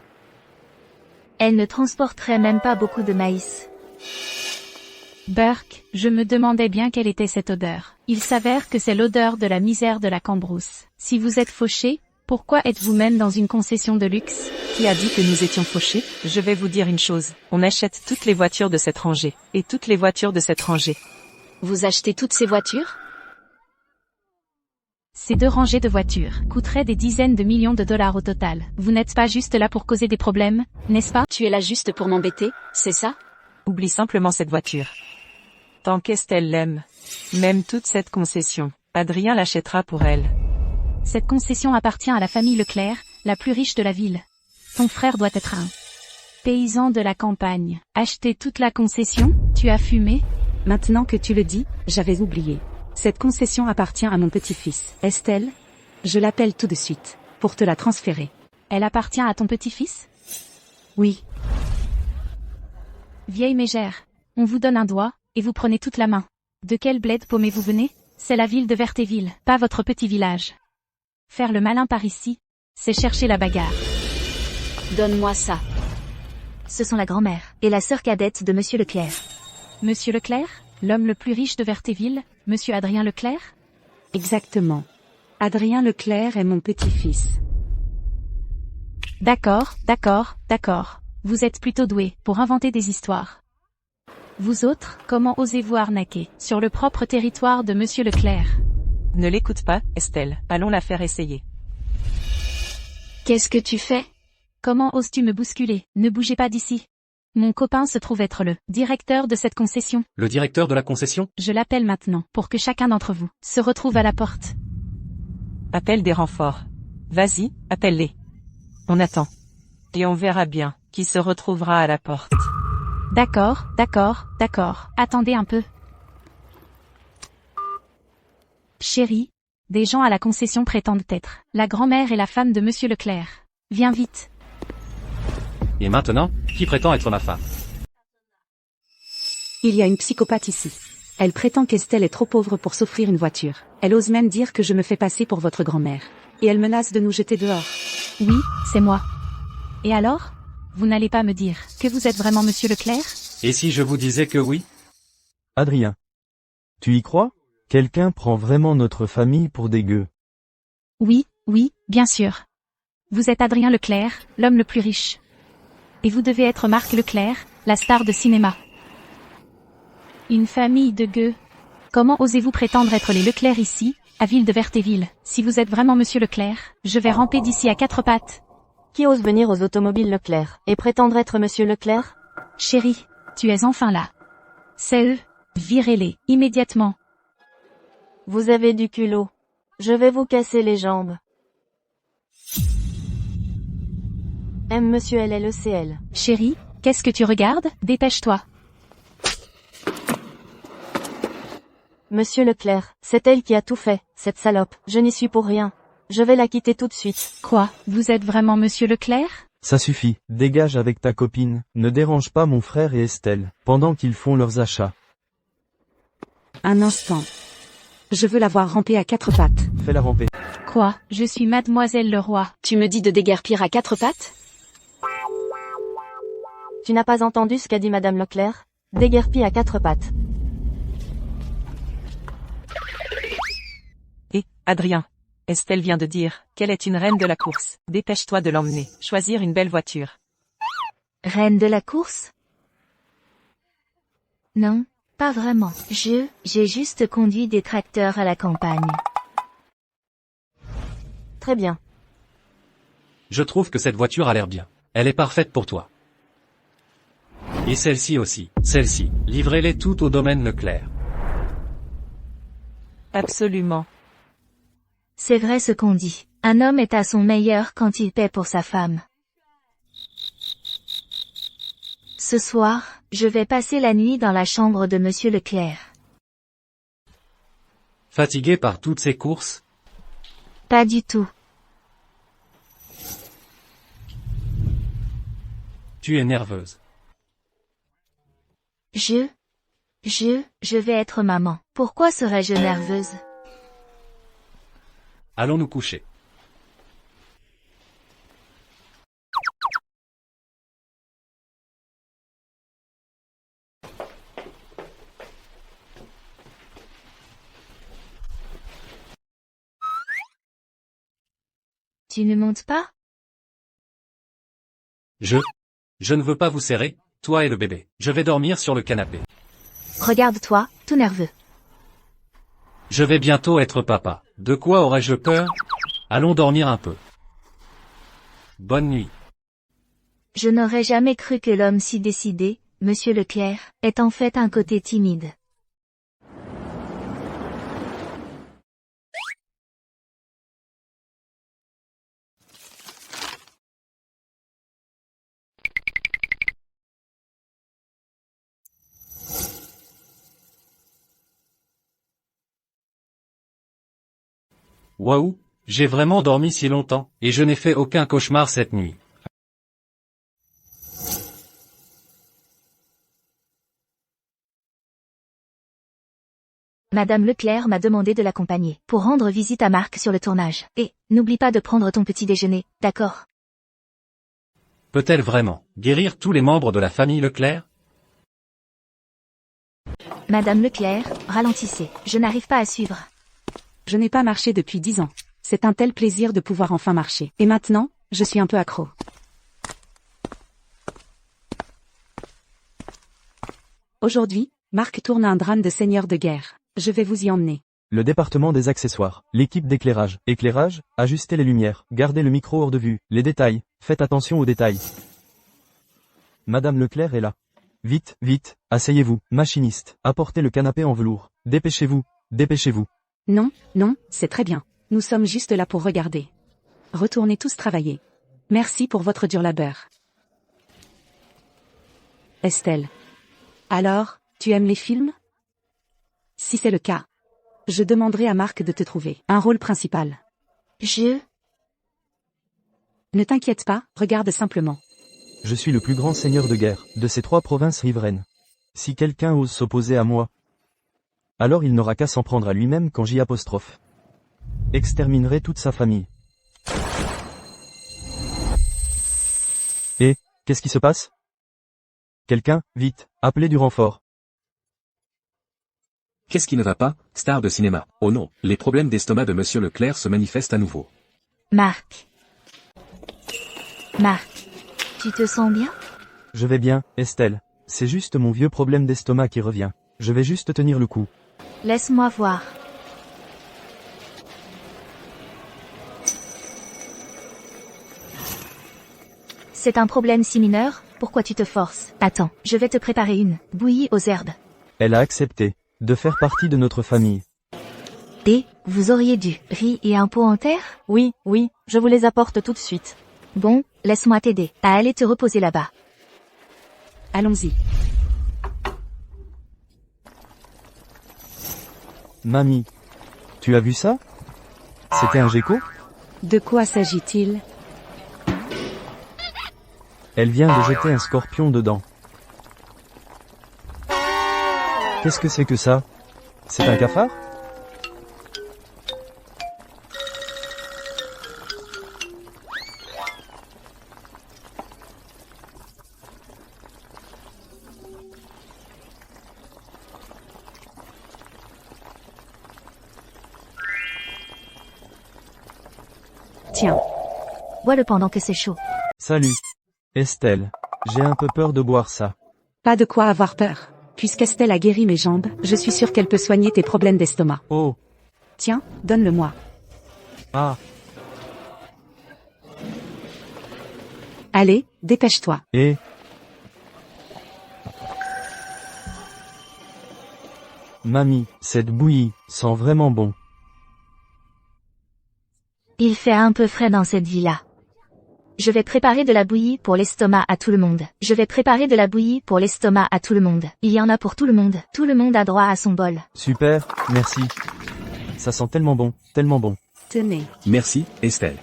Elle ne transporterait même pas beaucoup de maïs. Burke, je me demandais bien quelle était cette odeur. Il s'avère que c'est l'odeur de la misère de la cambrousse. Si vous êtes fauché, pourquoi êtes-vous même dans une concession de luxe? Qui a dit que nous étions fauchés? Je vais vous dire une chose. On achète toutes les voitures de cette rangée. Et toutes les voitures de cette rangée. Vous achetez toutes ces voitures? Ces 2 rangées de voitures coûteraient des dizaines de millions de dollars au total. Vous n'êtes pas juste là pour causer des problèmes, n'est-ce pas? Tu es là juste pour m'embêter, c'est ça? Oublie simplement cette voiture. Tant qu'Estelle l'aime, même toute cette concession, Adrien l'achètera pour elle. Cette concession appartient à la famille Leclerc, la plus riche de la ville. Ton frère doit être un paysan de la campagne. Acheter toute la concession? Tu as fumé? Maintenant que tu le dis, j'avais oublié. Cette concession appartient à mon petit-fils. Estelle, je l'appelle tout de suite, pour te la transférer. Elle appartient à ton petit-fils? Oui. Vieille mégère, on vous donne un doigt, et vous prenez toute la main. De quel bled paumé vous venez? C'est la ville de Vertéville, pas votre petit village. Faire le malin par ici, c'est chercher la bagarre. Donne-moi ça. Ce sont la grand-mère et la sœur cadette de Monsieur Leclerc. Monsieur Leclerc? L'homme le plus riche de Vertéville, Monsieur Adrien Leclerc? Exactement. Adrien Leclerc est mon petit-fils. D'accord, d'accord, d'accord. Vous êtes plutôt doué pour inventer des histoires. Vous autres, comment osez-vous arnaquer sur le propre territoire de Monsieur Leclerc? Ne l'écoute pas, Estelle. Allons la faire essayer. Qu'est-ce que tu fais? Comment oses-tu me bousculer? Ne bougez pas d'ici. Mon copain se trouve être le directeur de cette concession. Le directeur de la concession? Je l'appelle maintenant, pour que chacun d'entre vous se retrouve à la porte. Appelle des renforts. Vas-y, appelle-les. On attend. Et on verra bien qui se retrouvera à la porte. D'accord, d'accord, d'accord. Attendez un peu. Chérie, des gens à la concession prétendent être la grand-mère et la femme de Monsieur Leclerc. Viens vite. Et maintenant, qui prétend être ma femme? Il y a une psychopathe ici. Elle prétend qu'Estelle est trop pauvre pour s'offrir une voiture. Elle ose même dire que je me fais passer pour votre grand-mère. Et elle menace de nous jeter dehors. Oui, c'est moi. Et alors? Vous n'allez pas me dire que vous êtes vraiment Monsieur Leclerc? Et si je vous disais que oui? Adrien. Tu y crois? Quelqu'un prend vraiment notre famille pour des gueux. Oui, oui, bien sûr. Vous êtes Adrien Leclerc, l'homme le plus riche. Et vous devez être Marc Leclerc, la star de cinéma. Une famille de gueux. Comment osez-vous prétendre être les Leclerc ici, à Ville de Vertéville? Si vous êtes vraiment Monsieur Leclerc, je vais ramper d'ici à 4 pattes. Qui ose venir aux automobiles Leclerc et prétendre être Monsieur Leclerc? Chérie, tu es enfin là. C'est eux. Virez-les, immédiatement. Vous avez du culot. Je vais vous casser les jambes. M. Monsieur LLECL. Chérie, qu'est-ce que tu regardes? Dépêche-toi. Monsieur Leclerc, c'est elle qui a tout fait, cette salope, je n'y suis pour rien. Je vais la quitter tout de suite. Quoi, vous êtes vraiment monsieur Leclerc? Ça suffit, dégage avec ta copine, ne dérange pas mon frère et Estelle, pendant qu'ils font leurs achats. Un instant. Je veux la voir ramper à 4 pattes. Fais-la ramper. Quoi, je suis mademoiselle Leroy. Tu me dis de déguerpir à 4 pattes? Tu n'as pas entendu ce qu'a dit Madame Leclerc? Déguerpie à 4 pattes. Et, Adrien. Estelle vient de dire qu'elle est une reine de la course. Dépêche-toi de l'emmener. Choisir une belle voiture. Reine de la course? Non, pas vraiment. J'ai juste conduit des tracteurs à la campagne. Très bien. Je trouve que cette voiture a l'air bien. Elle est parfaite pour toi. Et celle-ci aussi. Celle-ci. Livrez-les toutes au domaine Leclerc. Absolument. C'est vrai ce qu'on dit. Un homme est à son meilleur quand il paie pour sa femme. Ce soir, je vais passer la nuit dans la chambre de Monsieur Leclerc. Fatigué par toutes ces courses? Pas du tout. Tu es nerveuse. Je vais être maman. Pourquoi serais-je nerveuse? Allons nous coucher. Tu ne montes pas? Je ne veux pas vous serrer, toi et le bébé. Je vais dormir sur le canapé. Regarde-toi, tout nerveux. Je vais bientôt être papa. De quoi aurais-je peur? Allons dormir un peu. Bonne nuit. Je n'aurais jamais cru que l'homme si décidé, Monsieur Leclerc, ait en fait un côté timide. Waouh, j'ai vraiment dormi si longtemps, et je n'ai fait aucun cauchemar cette nuit. Madame Leclerc m'a demandé de l'accompagner pour rendre visite à Marc sur le tournage. Et, n'oublie pas de prendre ton petit déjeuner, d'accord? Peut-elle vraiment guérir tous les membres de la famille Leclerc? Madame Leclerc, ralentissez, je n'arrive pas à suivre. Je n'ai pas marché depuis 10 ans. C'est un tel plaisir de pouvoir enfin marcher. Et maintenant, je suis un peu accro. Aujourd'hui, Marc tourne un drame de seigneur de guerre. Je vais vous y emmener. Le département des accessoires, l'équipe d'éclairage. Éclairage, ajustez les lumières, gardez le micro hors de vue, les détails, faites attention aux détails. Madame Leclerc est là. Vite, vite, asseyez-vous, machiniste, apportez le canapé en velours. Dépêchez-vous, dépêchez-vous. Non, non, c'est très bien. Nous sommes juste là pour regarder. Retournez tous travailler. Merci pour votre dur labeur. Estelle. Alors, tu aimes les films? Si c'est le cas, je demanderai à Marc de te trouver un rôle principal. Ne t'inquiète pas, regarde simplement. Je suis le plus grand seigneur de guerre, de ces 3 provinces riveraines. Si quelqu'un ose s'opposer à moi, alors il n'aura qu'à s'en prendre à lui-même quand j'y apostrophe. Exterminerai toute sa famille. Et, qu'est-ce qui se passe? Quelqu'un, vite, appelez du renfort. Qu'est-ce qui ne va pas, star de cinéma? Oh non, les problèmes d'estomac de Monsieur Leclerc se manifestent à nouveau. Marc, tu te sens bien? Je vais bien, Estelle. C'est juste mon vieux problème d'estomac qui revient. Je vais juste tenir le coup. Laisse-moi voir. C'est un problème si mineur, pourquoi tu te forces? Attends, je vais te préparer une bouillie aux herbes. Elle a accepté de faire partie de notre famille. Et, vous auriez du riz et un pot en terre? Oui, je vous les apporte tout de suite. Bon, laisse-moi t'aider à aller te reposer là-bas. Allons-y. Mamie, tu as vu ça? C'était un gecko? De quoi s'agit-il? Elle vient de jeter un scorpion dedans. Qu'est-ce que c'est que ça? C'est un cafard? Tiens. Bois-le pendant que c'est chaud. Salut. Estelle. J'ai un peu peur de boire ça. Pas de quoi avoir peur. Puisqu'Estelle a guéri mes jambes, je suis sûre qu'elle peut soigner tes problèmes d'estomac. Oh. Tiens, donne-le-moi. Ah. Allez, dépêche-toi. Et... Mamie, cette bouillie sent vraiment bon. Il fait un peu frais dans cette vie-là. Je vais préparer de la bouillie pour l'estomac à tout le monde. Je vais préparer de la bouillie pour l'estomac à tout le monde. Il y en a pour tout le monde. Tout le monde a droit à son bol. Super, merci. Ça sent tellement bon, tellement bon. Tenez. Merci, Estelle.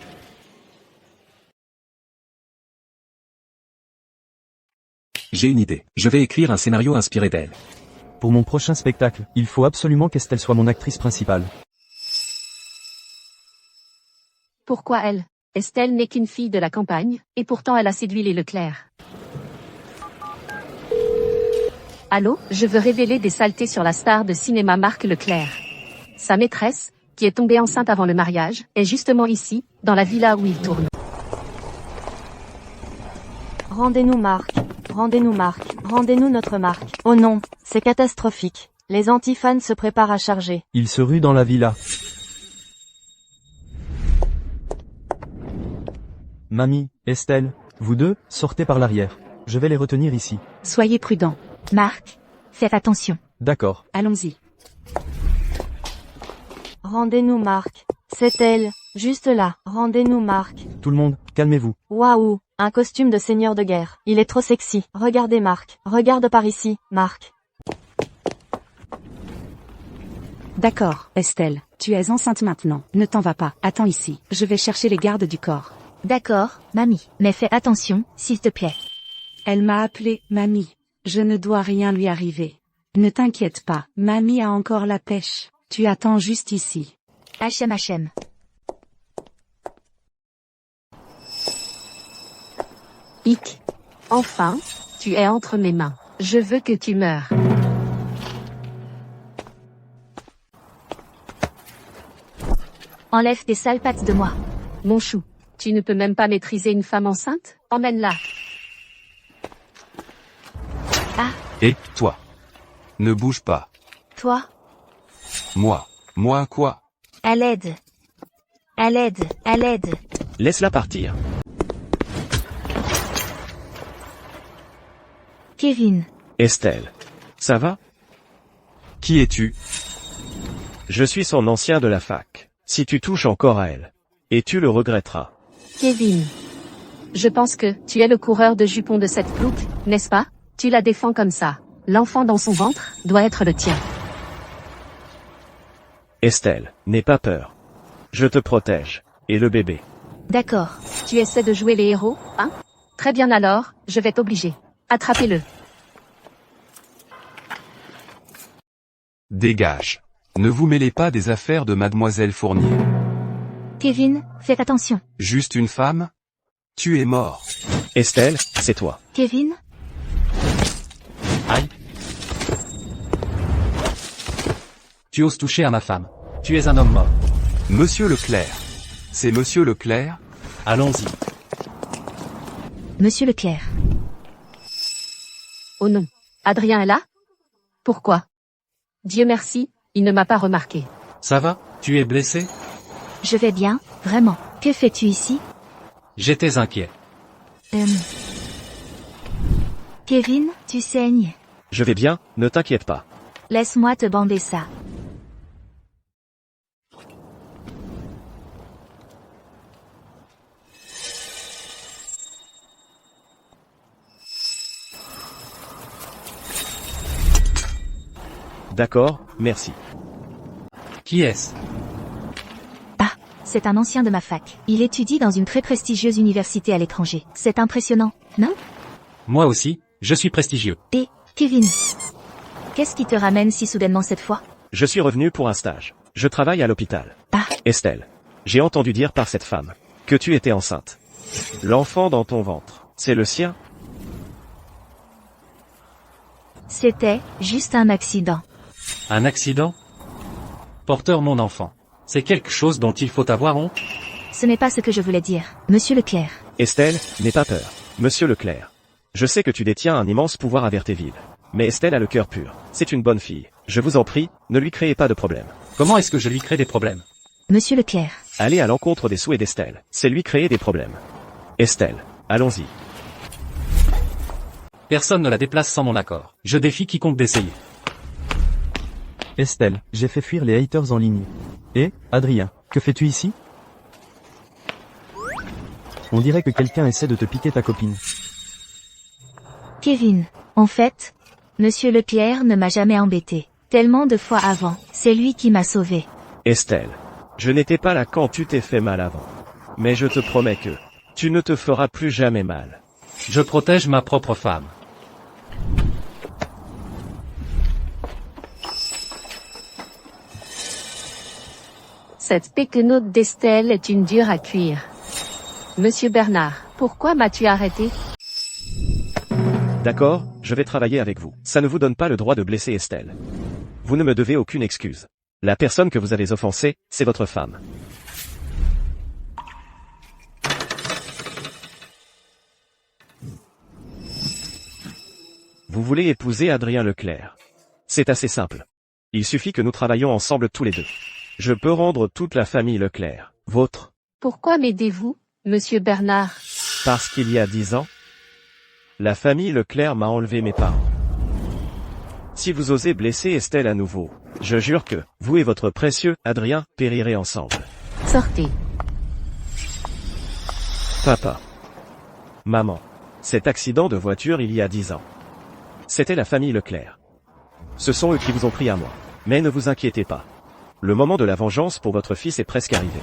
J'ai une idée. Je vais écrire un scénario inspiré d'elle. Pour mon prochain spectacle, il faut absolument qu'Estelle soit mon actrice principale. Pourquoi elle? Estelle n'est qu'une fille de la campagne, et pourtant elle a séduit les Leclerc. Allô, je veux révéler des saletés sur la star de cinéma Marc Leclerc. Sa maîtresse, qui est tombée enceinte avant le mariage, est justement ici, dans la villa où il tourne. Rendez-nous Marc. Rendez-nous Marc. Rendez-nous notre Marc. Oh non, c'est catastrophique. Les antifans se préparent à charger. Il se rue dans la villa. Mamie, Estelle, vous deux, sortez par l'arrière. Je vais les retenir ici. Soyez prudents. Marc, faites attention. D'accord. Allons-y. Rendez-nous Marc. C'est elle, juste là. Rendez-nous Marc. Tout le monde, calmez-vous. Waouh, un costume de seigneur de guerre. Il est trop sexy. Regardez Marc. Regarde par ici, Marc. D'accord, Estelle. Tu es enceinte maintenant. Ne t'en vas pas. Attends ici. Je vais chercher les gardes du corps. D'accord, mamie. Mais fais attention, s'il te plaît. Elle m'a appelée mamie. Je ne dois rien lui arriver. Ne t'inquiète pas. Mamie a encore la pêche. Tu attends juste ici. HM. Hic. Enfin, tu es entre mes mains. Je veux que tu meures. Enlève tes sales pattes de moi. Mon chou, tu ne peux même pas maîtriser une femme enceinte? Emmène-la. Ah, Et, toi. Ne bouge pas. toi, Moi. Moi quoi? à l'aide. À l'aide, à l'aide. Laisse-la partir. Kevin, Estelle. Ça va? Qui es-tu? Je suis son ancien de la fac. Si tu touches encore à elle. Et tu le regretteras. Kevin. Je pense que tu es le coureur de jupons de cette plouc, n'est-ce pas? Tu la défends comme ça. L'enfant dans son ventre doit être le tien. Estelle, n'aie pas peur. Je te protège. Et le bébé. d'accord. Tu essaies de jouer les héros, hein? Très bien alors, je vais t'obliger. Attrapez-le. Dégage. Ne vous mêlez pas des affaires de mademoiselle Fournier. Kevin, fais attention. Juste une femme? Tu es mort. Estelle, c'est toi. Kevin, Aïe. Tu oses toucher à ma femme. Tu es un homme mort. Monsieur Leclerc. C'est Monsieur Leclerc? Allons-y. Monsieur Leclerc. Oh non. Adrien est là? Pourquoi? Dieu merci, il ne m'a pas remarqué. Ça va? Tu es blessé? Je vais bien, vraiment. Que fais-tu ici? J'étais inquiet. Kevin, tu saignes. Je vais bien, ne t'inquiète pas. Laisse-moi te bander ça. D'accord, merci. Qui est-ce? C'est un ancien de ma fac. Il étudie dans une très prestigieuse université à l'étranger. C'est impressionnant, non? Moi aussi, je suis prestigieux. Et, Kevin, qu'est-ce qui te ramène si soudainement cette fois? Je suis revenu pour un stage. Je travaille à l'hôpital. Estelle, j'ai entendu dire par cette femme que tu étais enceinte. L'enfant dans ton ventre, c'est le sien? C'était juste un accident. Un accident? Porteur mon enfant. C'est quelque chose dont il faut avoir honte? Ce n'est pas ce que je voulais dire, Monsieur Leclerc. Estelle, n'aie pas peur. Monsieur Leclerc. Je sais que tu détiens un immense pouvoir à Vertéville. Mais Estelle a le cœur pur. C'est une bonne fille. Je vous en prie, ne lui créez pas de problème. Comment est-ce que je lui crée des problèmes? Monsieur Leclerc. Allez à l'encontre des souhaits d'Estelle. C'est lui créer des problèmes. Estelle, allons-y. Personne ne la déplace sans mon accord. Je défie quiconque d'essayer. Estelle, j'ai fait fuir les haters en ligne. Et, Adrien, que fais-tu ici? On dirait que quelqu'un essaie de te piquer ta copine. Kevin, en fait, Monsieur Leclerc ne m'a jamais embêté. Tellement de fois avant, c'est lui qui m'a sauvé. Estelle, je n'étais pas là quand tu t'es fait mal avant. Mais je te promets que tu ne te feras plus jamais mal. Je protège ma propre femme. Cette péquenote d'Estelle est une dure à cuire. Monsieur Bernard, pourquoi m'as-tu arrêté? D'accord, je vais travailler avec vous. Ça ne vous donne pas le droit de blesser Estelle. Vous ne me devez aucune excuse. La personne que vous avez offensée, c'est votre femme. Vous voulez épouser Adrien Leclerc. C'est assez simple. Il suffit que nous travaillions ensemble tous les deux. Je peux rendre toute la famille Leclerc vôtre. Pourquoi m'aidez-vous, Monsieur Bernard? Parce qu'il y a 10 ans, la famille Leclerc m'a enlevé mes parents. Si vous osez blesser Estelle à nouveau, je jure que vous et votre précieux Adrien périrez ensemble. Sortez. Papa. Maman. Cet accident de voiture il y a 10 ans. C'était la famille Leclerc. Ce sont eux qui vous ont pris à moi. Mais ne vous inquiétez pas. Le moment de la vengeance pour votre fils est presque arrivé.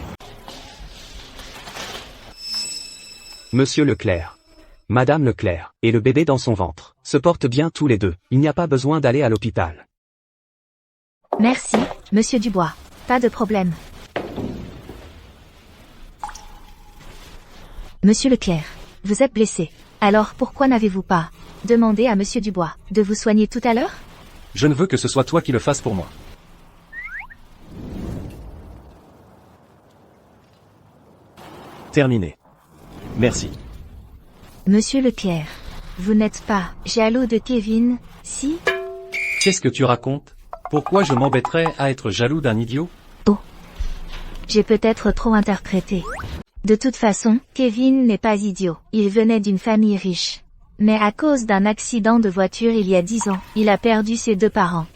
Monsieur Leclerc. Madame Leclerc, et le bébé dans son ventre, se portent bien tous les deux. Il n'y a pas besoin d'aller à l'hôpital. Merci, Monsieur Dubois. Pas de problème. Monsieur Leclerc, vous êtes blessé. Alors pourquoi n'avez-vous pas demandé à Monsieur Dubois de vous soigner tout à l'heure? Je ne veux que ce soit toi qui le fasses pour moi. Terminé. Merci. Monsieur Leclerc, vous n'êtes pas jaloux de Kevin, si? Qu'est-ce que tu racontes? Pourquoi je m'embêterais à être jaloux d'un idiot? Oh. J'ai peut-être trop interprété. De toute façon, Kevin n'est pas idiot. Il venait d'une famille riche. Mais à cause d'un accident de voiture il y a 10 ans, il a perdu ses 2 parents.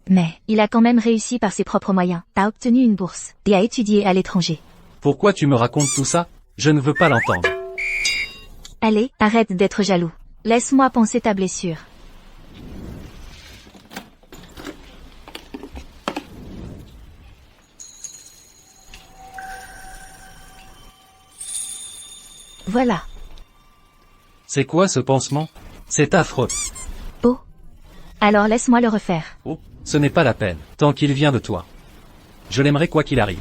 Mais, il a quand même réussi par ses propres moyens, a obtenu une bourse, et a étudié à l'étranger. Pourquoi tu me racontes tout ça? Je ne veux pas l'entendre. Allez, arrête d'être jaloux. Laisse-moi penser ta blessure. Voilà. C'est quoi ce pansement? C'est affreux. Oh. Alors laisse-moi le refaire. Oh, ce n'est pas la peine, tant qu'il vient de toi. Je l'aimerais quoi qu'il arrive.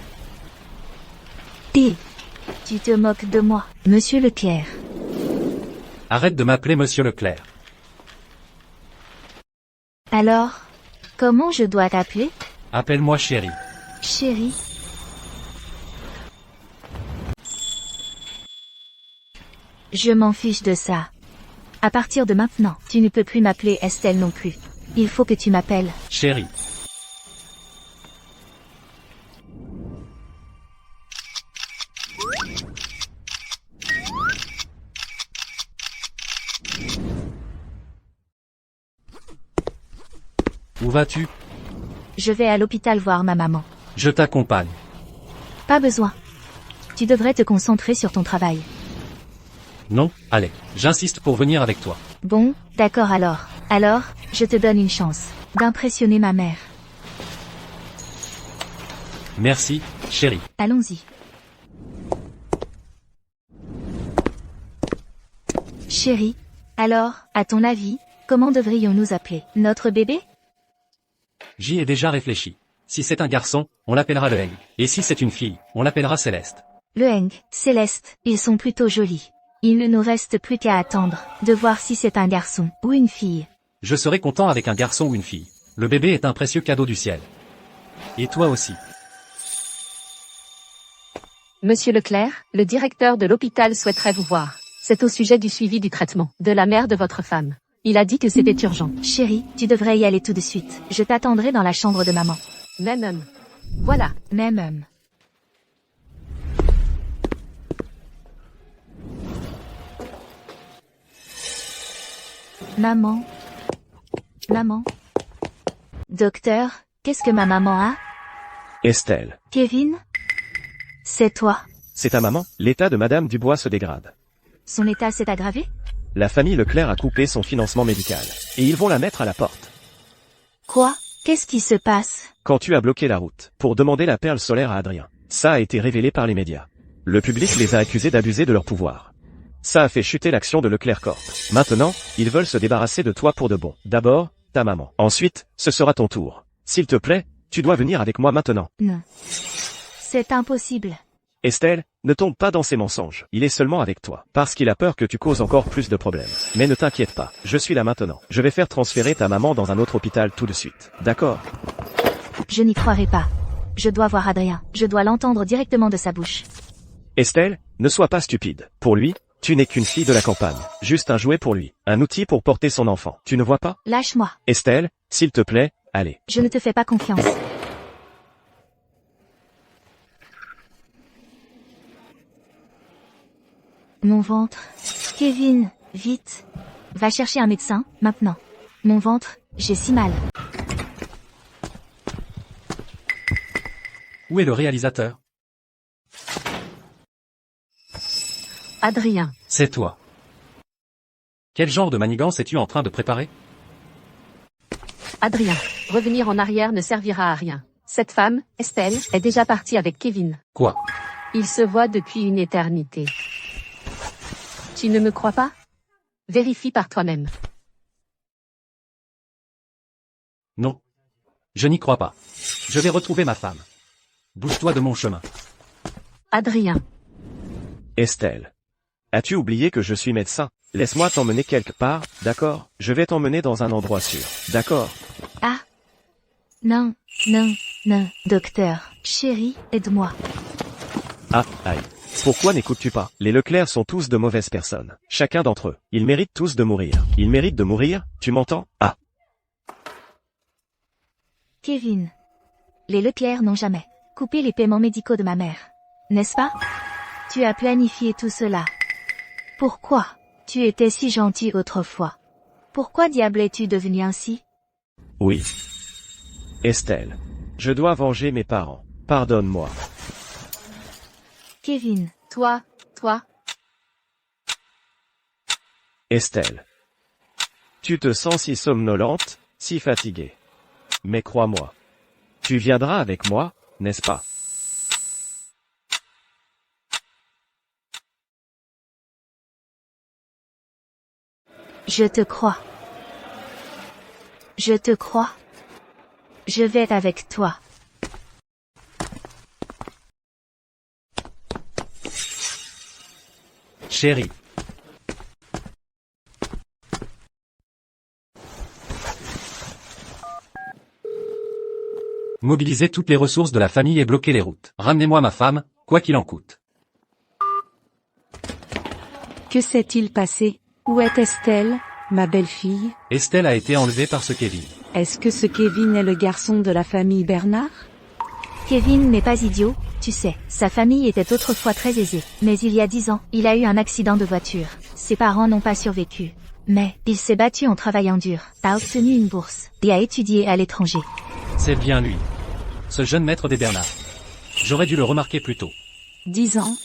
Tu te moques de moi, Monsieur Leclerc. Arrête de m'appeler Monsieur Leclerc. Alors, comment je dois t'appeler? Appelle-moi chérie. Chérie. Je m'en fiche de ça. À partir de maintenant, tu ne peux plus m'appeler Estelle non plus. Il faut que tu m'appelles chérie. Où vas-tu? Je vais à l'hôpital voir ma maman. Je t'accompagne. Pas besoin. Tu devrais te concentrer sur ton travail. Non, allez, j'insiste pour venir avec toi. Bon, d'accord alors. Alors, je te donne une chance d'impressionner ma mère. Merci, chérie. Allons-y. Chérie, alors, à ton avis, comment devrions-nous appeler notre bébé? J'y ai déjà réfléchi. Si c'est un garçon, on l'appellera le Heng. Et si c'est une fille, on l'appellera Céleste. Le Heng, Céleste, ils sont plutôt jolis. Il ne nous reste plus qu'à attendre, de voir si c'est un garçon ou une fille. Je serai content avec un garçon ou une fille. Le bébé est un précieux cadeau du ciel. Et toi aussi. Monsieur Leclerc, le directeur de l'hôpital souhaiterait vous voir. C'est au sujet du suivi du traitement de la mère de votre femme. Il a dit que c'était urgent. Chérie, tu devrais y aller tout de suite. Je t'attendrai dans la chambre de maman. Même. Voilà. Même. Maman. Docteur, qu'est-ce que ma maman a? Estelle. Kevin? C'est toi. C'est ta maman? L'état de Madame Dubois se dégrade. Son état s'est aggravé? La famille Leclerc a coupé son financement médical. Et ils vont la mettre à la porte. Quoi? Qu'est-ce qui se passe? Quand tu as bloqué la route pour demander la perle solaire à Adrien, ça a été révélé par les médias. Le public les a accusés d'abuser de leur pouvoir. Ça a fait chuter l'action de Leclerc Corp. Maintenant, ils veulent se débarrasser de toi pour de bon. D'abord, ta maman. Ensuite, ce sera ton tour. S'il te plaît, tu dois venir avec moi maintenant. Non. C'est impossible. Estelle, ne tombe pas dans ces mensonges. Il est seulement avec toi, parce qu'il a peur que tu causes encore plus de problèmes. Mais ne t'inquiète pas, je suis là maintenant. Je vais faire transférer ta maman dans un autre hôpital tout de suite. D'accord? Je n'y croirai pas. Je dois voir Adrien. Je dois l'entendre directement de sa bouche. Estelle, ne sois pas stupide. Pour lui, tu n'es qu'une fille de la campagne. Juste un jouet pour lui. Un outil pour porter son enfant. Tu ne vois pas? Lâche-moi. Estelle, s'il te plaît, allez. Je ne te fais pas confiance. Mon ventre. Kevin, vite. Va chercher un médecin, maintenant. Mon ventre, j'ai si mal. Où est le réalisateur? Adrien. C'est toi. Quel genre de manigance es-tu en train de préparer? Adrien, revenir en arrière ne servira à rien. Cette femme, Estelle, est déjà partie avec Kevin. Quoi? Ils se voient depuis une éternité. Tu ne me crois pas? Vérifie par toi-même. Non. Je n'y crois pas. Je vais retrouver ma femme. Bouge-toi de mon chemin. Adrien. Estelle. As-tu oublié que je suis médecin? Laisse-moi t'emmener quelque part, d'accord? Je vais t'emmener dans un endroit sûr, d'accord? Ah. Non. Docteur, chérie, aide-moi. Ah, aïe. Pourquoi n'écoutes-tu pas? Les Leclerc sont tous de mauvaises personnes. Chacun d'entre eux. Ils méritent tous de mourir. Ils méritent de mourir, tu m'entends? Ah. Kevin. Les Leclerc n'ont jamais coupé les paiements médicaux de ma mère. N'est-ce pas? Tu as planifié tout cela. Pourquoi? Tu étais si gentil autrefois. Pourquoi diable es-tu devenu ainsi? Oui. Estelle. Je dois venger mes parents. Pardonne-moi. Kevin. Toi. Estelle. Tu te sens si somnolente, si fatiguée. Mais crois-moi. Tu viendras avec moi, n'est-ce pas? Je te crois. Je te crois. Je vais avec toi. Chérie. Mobilisez toutes les ressources de la famille et bloquez les routes. Ramenez-moi ma femme, quoi qu'il en coûte. Que s'est-il passé? Où est Estelle, ma belle-fille? Estelle a été enlevée par ce Kevin. Est-ce que ce Kevin est le garçon de la famille Bernard? Kevin n'est pas idiot, tu sais. Sa famille était autrefois très aisée. Mais il y a 10 ans, il a eu un accident de voiture. Ses parents n'ont pas survécu. Mais, il s'est battu en travaillant dur, a obtenu une bourse, et a étudié à l'étranger. C'est bien lui. Ce jeune maître des Bernard. J'aurais dû le remarquer plus tôt. 10 ans?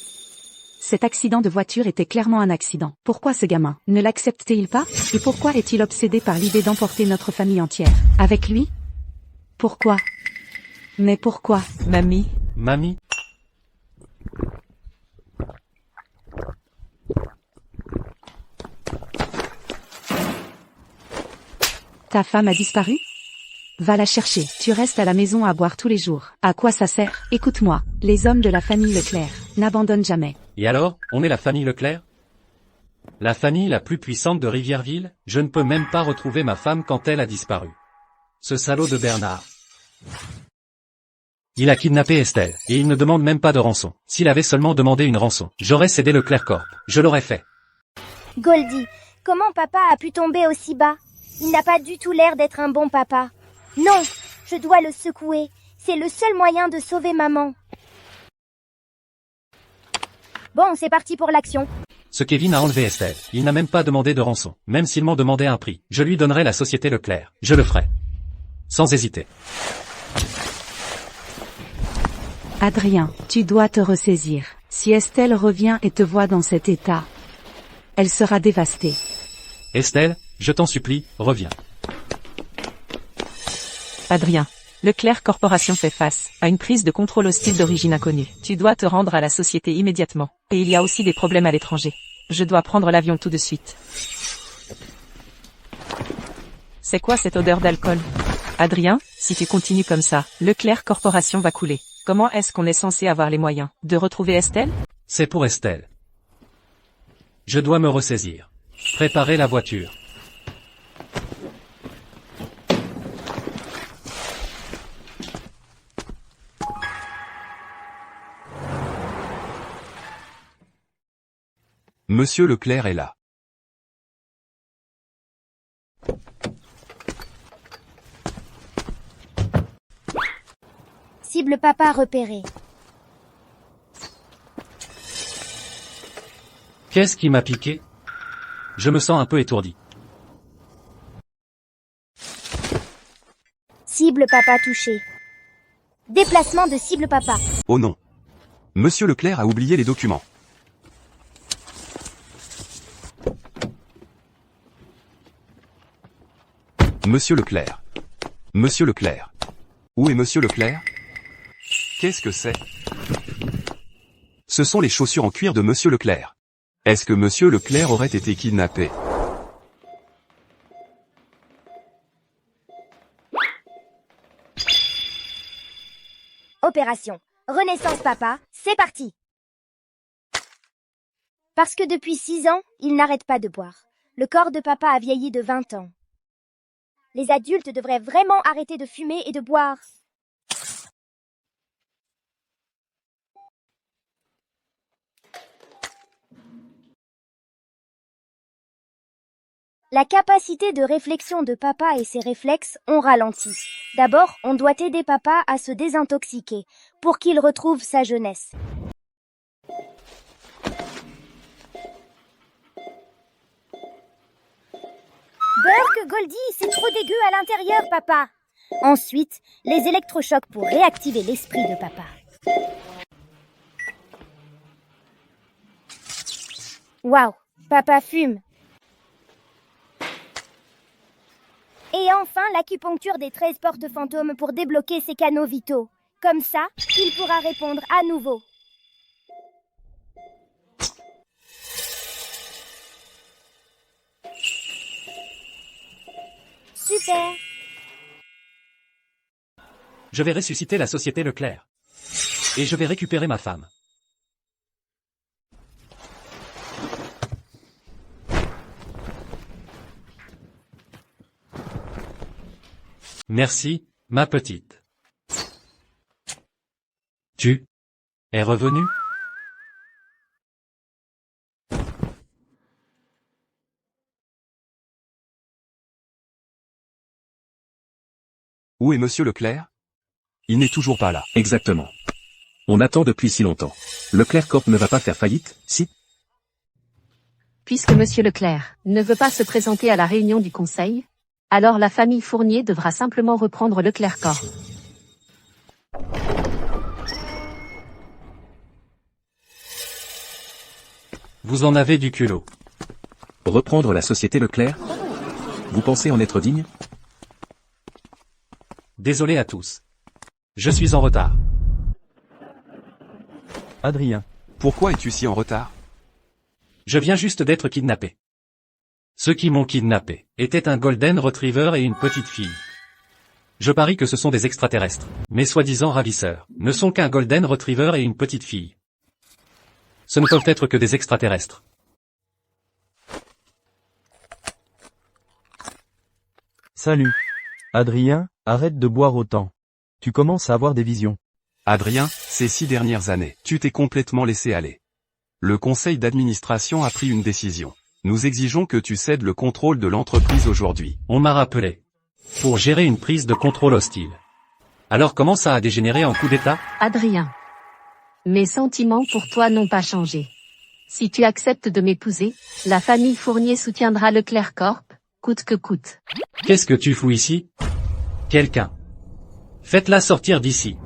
Cet accident de voiture était clairement un accident. Pourquoi ce gamin ne l'accepte-t-il pas? Et pourquoi est-il obsédé par l'idée d'emporter notre famille entière avec lui? Pourquoi? Mais pourquoi? Mamie, Mamie? Ta femme a disparu? Va la chercher. Tu restes à la maison à boire tous les jours. À quoi ça sert? Écoute-moi, les hommes de la famille Leclerc n'abandonnent jamais. Et alors, on est la famille Leclerc? La famille la plus puissante de Rivièreville? Je ne peux même pas retrouver ma femme quand elle a disparu. Ce salaud de Bernard. Il a kidnappé Estelle, et il ne demande même pas de rançon. S'il avait seulement demandé une rançon, j'aurais cédé Leclerc Corp. Je l'aurais fait. Goldie, comment papa a pu tomber aussi bas? Il n'a pas du tout l'air d'être un bon papa. Non, je dois le secouer. C'est le seul moyen de sauver maman. Bon, c'est parti pour l'action. Ce Kevin a enlevé Estelle. Il n'a même pas demandé de rançon. Même s'il m'en demandait un prix, je lui donnerais la société Leclerc. Je le ferai. Sans hésiter. Adrien, tu dois te ressaisir. Si Estelle revient et te voit dans cet état, elle sera dévastée. Estelle, je t'en supplie, reviens. Adrien. Leclerc Corporation fait face à une prise de contrôle hostile d'origine inconnue. Tu dois te rendre à la société immédiatement. Et il y a aussi des problèmes à l'étranger. Je dois prendre l'avion tout de suite. C'est quoi cette odeur d'alcool? Adrien, si tu continues comme ça, Leclerc Corporation va couler. Comment est-ce qu'on est censé avoir les moyens de retrouver Estelle? C'est pour Estelle. Je dois me ressaisir. Préparer la voiture. Monsieur Leclerc est là. Cible papa repérée. Qu'est-ce qui m'a piqué? Je me sens un peu étourdi. Cible papa touchée. Déplacement de cible papa. Oh non. Monsieur Leclerc a oublié les documents. Monsieur Leclerc. Monsieur Leclerc. Où est Monsieur Leclerc? Qu'est-ce que c'est? Ce sont les chaussures en cuir de Monsieur Leclerc. Est-ce que Monsieur Leclerc aurait été kidnappé? Opération Renaissance papa, c'est parti. Parce que depuis 6 ans, il n'arrête pas de boire. Le corps de papa a vieilli de 20 ans. Les adultes devraient vraiment arrêter de fumer et de boire. La capacité de réflexion de papa et ses réflexes ont ralenti. D'abord, on doit aider papa à se désintoxiquer pour qu'il retrouve sa jeunesse. Burk, Goldie, c'est trop dégueu à l'intérieur, papa. Ensuite, les électrochocs pour réactiver l'esprit de papa. Waouh, papa fume. Et enfin, l'acupuncture des 13 portes fantômes pour débloquer ses canaux vitaux. Comme ça, il pourra répondre à nouveau. Super. Je vais ressusciter la société Leclerc. Et je vais récupérer ma femme. Merci, ma petite. Tu es revenue? Où est Monsieur Leclerc? Il n'est toujours pas là. Exactement. On attend depuis si longtemps. Leclerc Corp ne va pas faire faillite, si? Puisque Monsieur Leclerc ne veut pas se présenter à la réunion du conseil, alors la famille Fournier devra simplement reprendre Leclerc Corp. Vous en avez du culot. Reprendre la société Leclerc? Vous pensez en être digne? Désolé à tous. Je suis en retard. Adrien. Pourquoi es-tu si en retard? Je viens juste d'être kidnappé. Ceux qui m'ont kidnappé étaient un Golden Retriever et une petite fille. Je parie que ce sont des extraterrestres. Mes soi-disant ravisseurs ne sont qu'un Golden Retriever et une petite fille. Ce ne peuvent être que des extraterrestres. Salut. Adrien, arrête de boire autant. Tu commences à avoir des visions. Adrien, ces 6 dernières années, tu t'es complètement laissé aller. Le conseil d'administration a pris une décision. Nous exigeons que tu cèdes le contrôle de l'entreprise aujourd'hui. On m'a rappelé. Pour gérer une prise de contrôle hostile. Alors comment ça a dégénéré en coup d'état? Adrien. Mes sentiments pour toi n'ont pas changé. Si tu acceptes de m'épouser, la famille Fournier soutiendra Leclerc Corp, coûte que coûte. Qu'est-ce que tu fous ici? Quelqu'un. Faites-la sortir d'ici.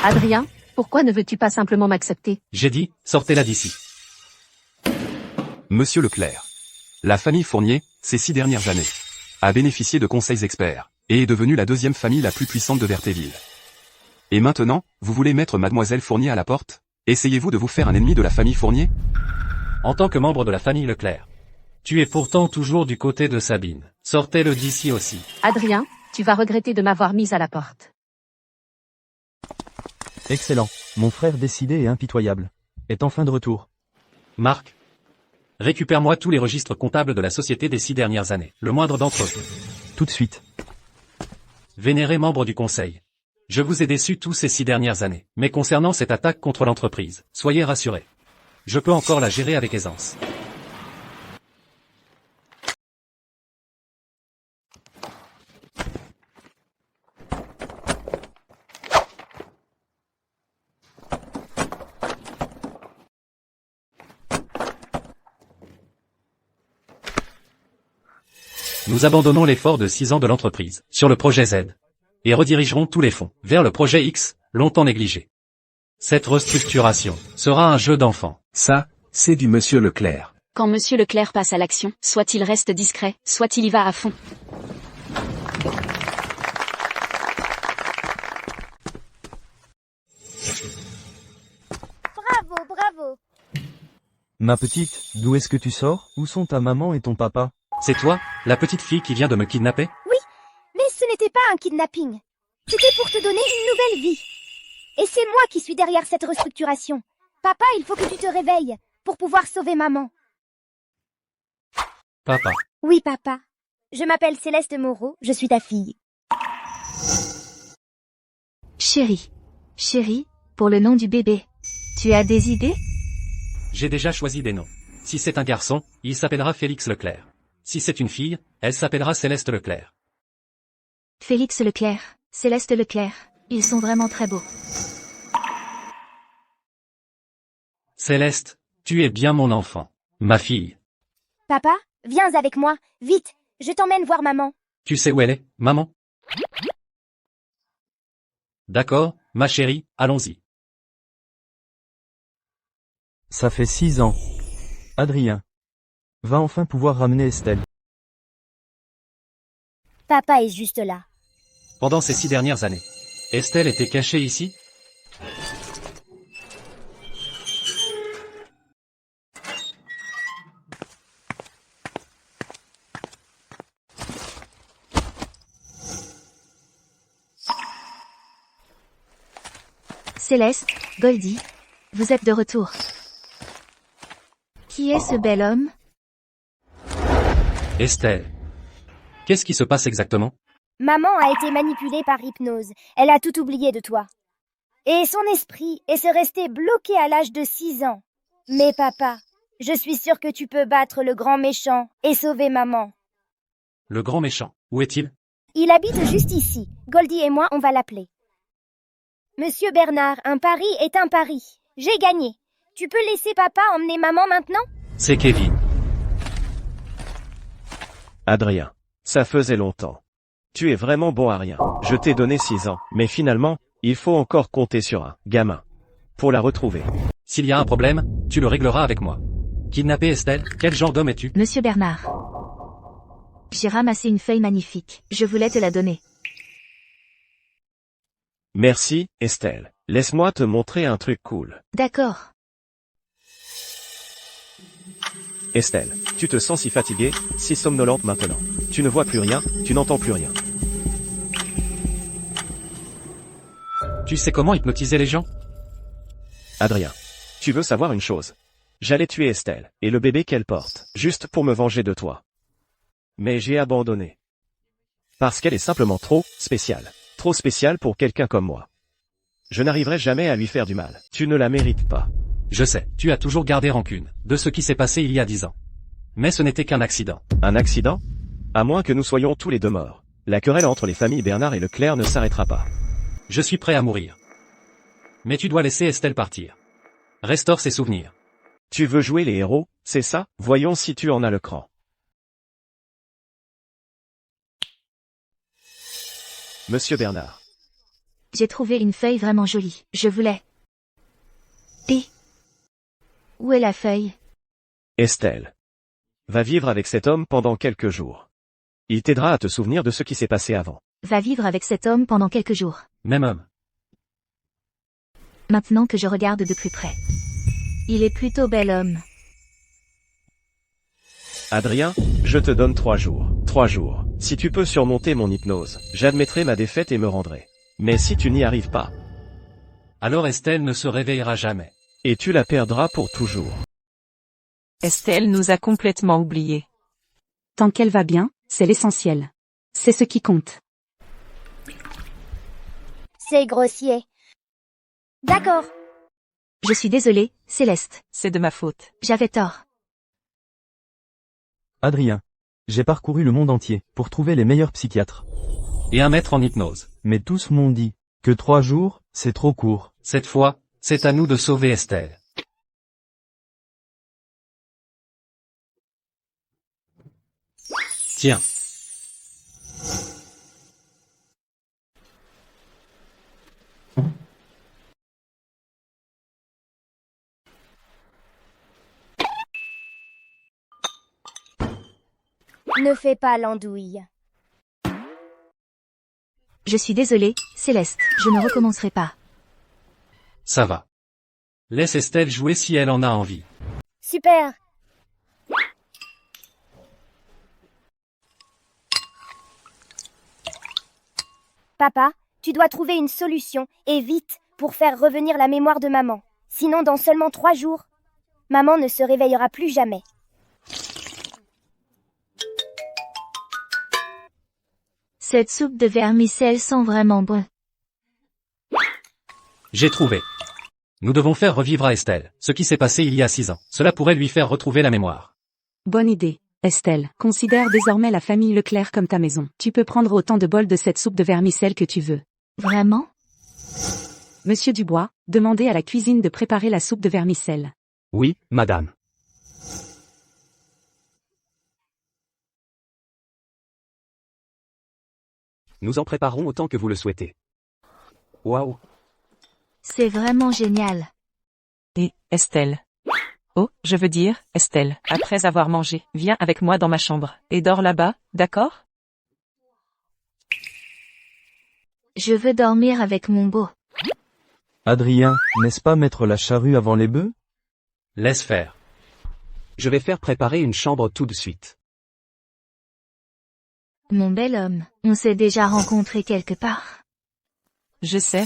Adrien, pourquoi ne veux-tu pas simplement m'accepter? J'ai dit, sortez-la d'ici. Monsieur Leclerc. La famille Fournier, ces 6 dernières années, a bénéficié de conseils experts, et est devenue la deuxième famille la plus puissante de Vertéville. Et maintenant, vous voulez mettre Mademoiselle Fournier à la porte? Essayez-vous de vous faire un ennemi de la famille Fournier? En tant que membre de la famille Leclerc. Tu es pourtant toujours du côté de Sabine. Sortez-le d'ici aussi. Adrien, tu vas regretter de m'avoir mise à la porte. Excellent. Mon frère décidé et impitoyable est enfin de retour. Marc. Récupère-moi tous les registres comptables de la société des 6 dernières années. Le moindre d'entre eux. Tout de suite. Vénérés membres du conseil. Je vous ai déçus tous ces 6 dernières années. Mais concernant cette attaque contre l'entreprise, soyez rassurés. Je peux encore la gérer avec aisance. Nous abandonnons l'effort de 6 ans de l'entreprise sur le projet Z et redirigerons tous les fonds vers le projet X, longtemps négligé. Cette restructuration sera un jeu d'enfant. Ça, c'est du monsieur Leclerc. Quand Monsieur Leclerc passe à l'action, soit il reste discret, soit il y va à fond. Bravo, bravo. Ma petite, d'où est-ce que tu sors? Où sont ta maman et ton papa? C'est toi, la petite fille qui vient de me kidnapper? Oui, mais ce n'était pas un kidnapping. C'était pour te donner une nouvelle vie. Et c'est moi qui suis derrière cette restructuration. Papa, il faut que tu te réveilles pour pouvoir sauver maman. Papa. Oui, papa. Je m'appelle Céleste Moreau, je suis ta fille. Chérie. Chérie, pour le nom du bébé. Tu as des idées? J'ai déjà choisi des noms. Si c'est un garçon, il s'appellera Félix Leclerc. Si c'est une fille, elle s'appellera Céleste Leclerc. Félix Leclerc, Céleste Leclerc, ils sont vraiment très beaux. Céleste, tu es bien mon enfant. Ma fille. Papa, viens avec moi, vite, je t'emmène voir maman. Tu sais où elle est, maman? D'accord, ma chérie, allons-y. Ça fait 6 ans. Adrien. Va enfin pouvoir ramener Estelle. Papa est juste là. Pendant ces 6 dernières années, Estelle était cachée ici? Céleste, Goldie, vous êtes de retour. Qui est ce bel homme? Estelle. Qu'est-ce qui se passe exactement? Maman a été manipulée par hypnose. Elle a tout oublié de toi. Et son esprit est se rester bloqué à l'âge de 6 ans. Mais papa, je suis sûre que tu peux battre le grand méchant et sauver maman. Le grand méchant, où est-il? Il habite juste ici. Goldie et moi, on va l'appeler. Monsieur Bernard, un pari est un pari. J'ai gagné. Tu peux laisser papa emmener maman maintenant? C'est Kevin. Adrien. Ça faisait longtemps. Tu es vraiment bon à rien. Je t'ai donné 6 ans, mais finalement, il faut encore compter sur un gamin pour la retrouver. S'il y a un problème, tu le régleras avec moi. Kidnapper Estelle, quel genre d'homme es-tu? Monsieur Bernard. J'ai ramassé une feuille magnifique. Je voulais te la donner. Merci, Estelle. Laisse-moi te montrer un truc cool. D'accord. Estelle, tu te sens si fatiguée, si somnolente maintenant. Tu ne vois plus rien, tu n'entends plus rien. Tu sais comment hypnotiser les gens? Adrien, tu veux savoir une chose? J'allais tuer Estelle, et le bébé qu'elle porte, juste pour me venger de toi. Mais j'ai abandonné. Parce qu'elle est simplement trop spéciale. Trop spéciale pour quelqu'un comme moi. Je n'arriverai jamais à lui faire du mal. Tu ne la mérites pas. Je sais, tu as toujours gardé rancune, de ce qui s'est passé il y a 10 ans. Mais ce n'était qu'un accident. Un accident? À moins que nous soyons tous les deux morts. La querelle entre les familles Bernard et Leclerc ne s'arrêtera pas. Je suis prêt à mourir. Mais tu dois laisser Estelle partir. Restaure ses souvenirs. Tu veux jouer les héros, c'est ça? Voyons si tu en as le cran. Monsieur Bernard. J'ai trouvé une feuille vraiment jolie. Je voulais. Et où est la feuille? Estelle. Va vivre avec cet homme pendant quelques jours. Il t'aidera à te souvenir de ce qui s'est passé avant. Va vivre avec cet homme pendant quelques jours. Même homme. Maintenant que je regarde de plus près. Il est plutôt bel homme. Adrien, je te donne 3 jours. 3 jours. Si tu peux surmonter mon hypnose, j'admettrai ma défaite et me rendrai. Mais si tu n'y arrives pas, alors Estelle ne se réveillera jamais. Et tu la perdras pour toujours. Estelle nous a complètement oubliés. Tant qu'elle va bien, c'est l'essentiel. C'est ce qui compte. C'est grossier. D'accord. Je suis désolée, Céleste. C'est de ma faute. J'avais tort. Adrien. J'ai parcouru le monde entier, pour trouver les meilleurs psychiatres. Et un maître en hypnose. Mais tous m'ont dit, que 3 jours, c'est trop court. Cette fois, c'est à nous de sauver Estelle. Tiens. Ne fais pas l'andouille. Je suis désolée, Céleste. Je ne recommencerai pas. Ça va. Laisse Estelle jouer si elle en a envie. Super. Papa, tu dois trouver une solution, et vite, pour faire revenir la mémoire de maman. Sinon, dans seulement 3 jours, maman ne se réveillera plus jamais. Cette soupe de vermicelle sent vraiment bon. J'ai trouvé. Nous devons faire revivre à Estelle ce qui s'est passé il y a 6 ans. Cela pourrait lui faire retrouver la mémoire. Bonne idée, Estelle. Considère désormais la famille Leclerc comme ta maison. Tu peux prendre autant de bols de cette soupe de vermicelle que tu veux. Vraiment? Monsieur Dubois, demandez à la cuisine de préparer la soupe de vermicelle. Oui, madame. Nous en préparons autant que vous le souhaitez. Waouh. C'est vraiment génial. Et, Estelle. Oh, je veux dire, Estelle, après avoir mangé, viens avec moi dans ma chambre, et dors là-bas, d'accord? Je veux dormir avec mon beau. Adrien, n'est-ce pas mettre la charrue avant les bœufs? Laisse faire. Je vais faire préparer une chambre tout de suite. Mon bel homme, on s'est déjà rencontrés quelque part. Je sais,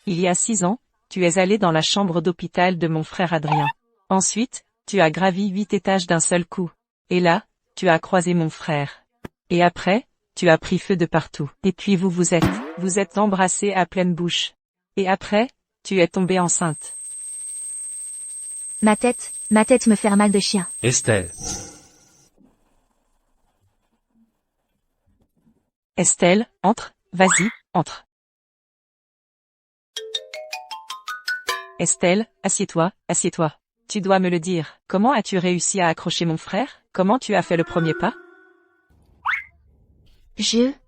il y a 6 ans, tu es allé dans la chambre d'hôpital de mon frère Adrien. Ensuite, tu as gravi 8 étages d'un seul coup. Et là, tu as croisé mon frère. Et après, tu as pris feu de partout. Et puis vous êtes embrassés à pleine bouche. Et après, tu es tombée enceinte. Ma tête me fait mal de chien. Estelle. Estelle, entre, vas-y, entre. Estelle, assieds-toi. Tu dois me le dire. Comment as-tu réussi à accrocher mon frère? Comment tu as fait le premier pas?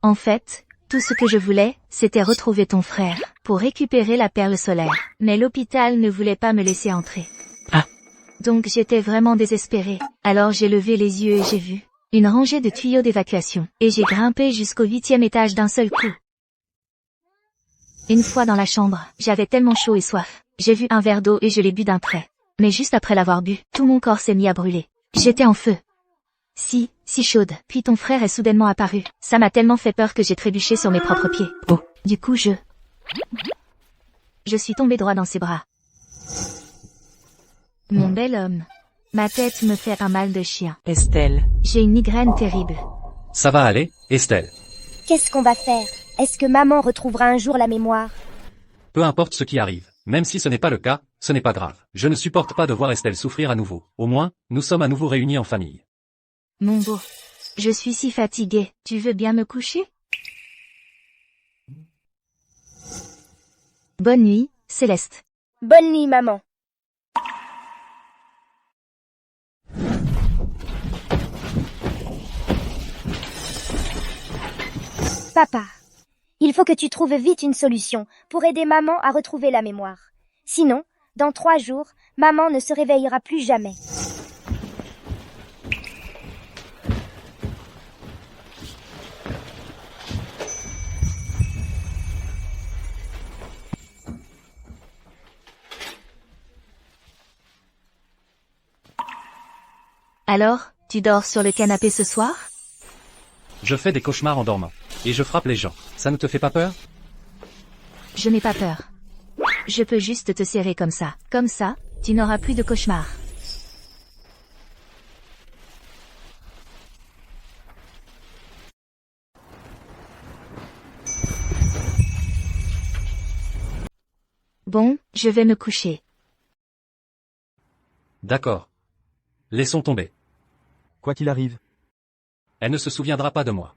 En fait, tout ce que je voulais, c'était retrouver ton frère, pour récupérer la perle solaire. Mais l'hôpital ne voulait pas me laisser entrer. Ah. Donc j'étais vraiment désespérée. Alors j'ai levé les yeux et j'ai vu une rangée de tuyaux d'évacuation. Et j'ai grimpé jusqu'au 8e étage d'un seul coup. Une fois dans la chambre, j'avais tellement chaud et soif. J'ai vu un verre d'eau et je l'ai bu d'un trait. Mais juste après l'avoir bu, tout mon corps s'est mis à brûler. J'étais en feu. Si chaude. Puis ton frère est soudainement apparu. Ça m'a tellement fait peur que j'ai trébuché sur mes propres pieds. Oh. Du coup je suis tombée droit dans ses bras. Mon bel homme. Ma tête me fait un mal de chien. Estelle. J'ai une migraine terrible. Ça va aller, Estelle. Qu'est-ce qu'on va faire? Est-ce que maman retrouvera un jour la mémoire? Peu importe ce qui arrive. Même si ce n'est pas le cas, ce n'est pas grave. Je ne supporte pas de voir Estelle souffrir à nouveau. Au moins, nous sommes à nouveau réunis en famille. Mon beau. Je suis si fatiguée. Tu veux bien me coucher? Bonne nuit, Céleste. Bonne nuit, maman. Papa, il faut que tu trouves vite une solution pour aider maman à retrouver la mémoire. Sinon, dans 3 jours, maman ne se réveillera plus jamais. Alors, tu dors sur le canapé ce soir? Je fais des cauchemars en dormant. Et je frappe les gens. Ça ne te fait pas peur? Je n'ai pas peur. Je peux juste te serrer comme ça. Comme ça, tu n'auras plus de cauchemars. Bon, je vais me coucher. D'accord. Laissons tomber. Quoi qu'il arrive. Elle ne se souviendra pas de moi.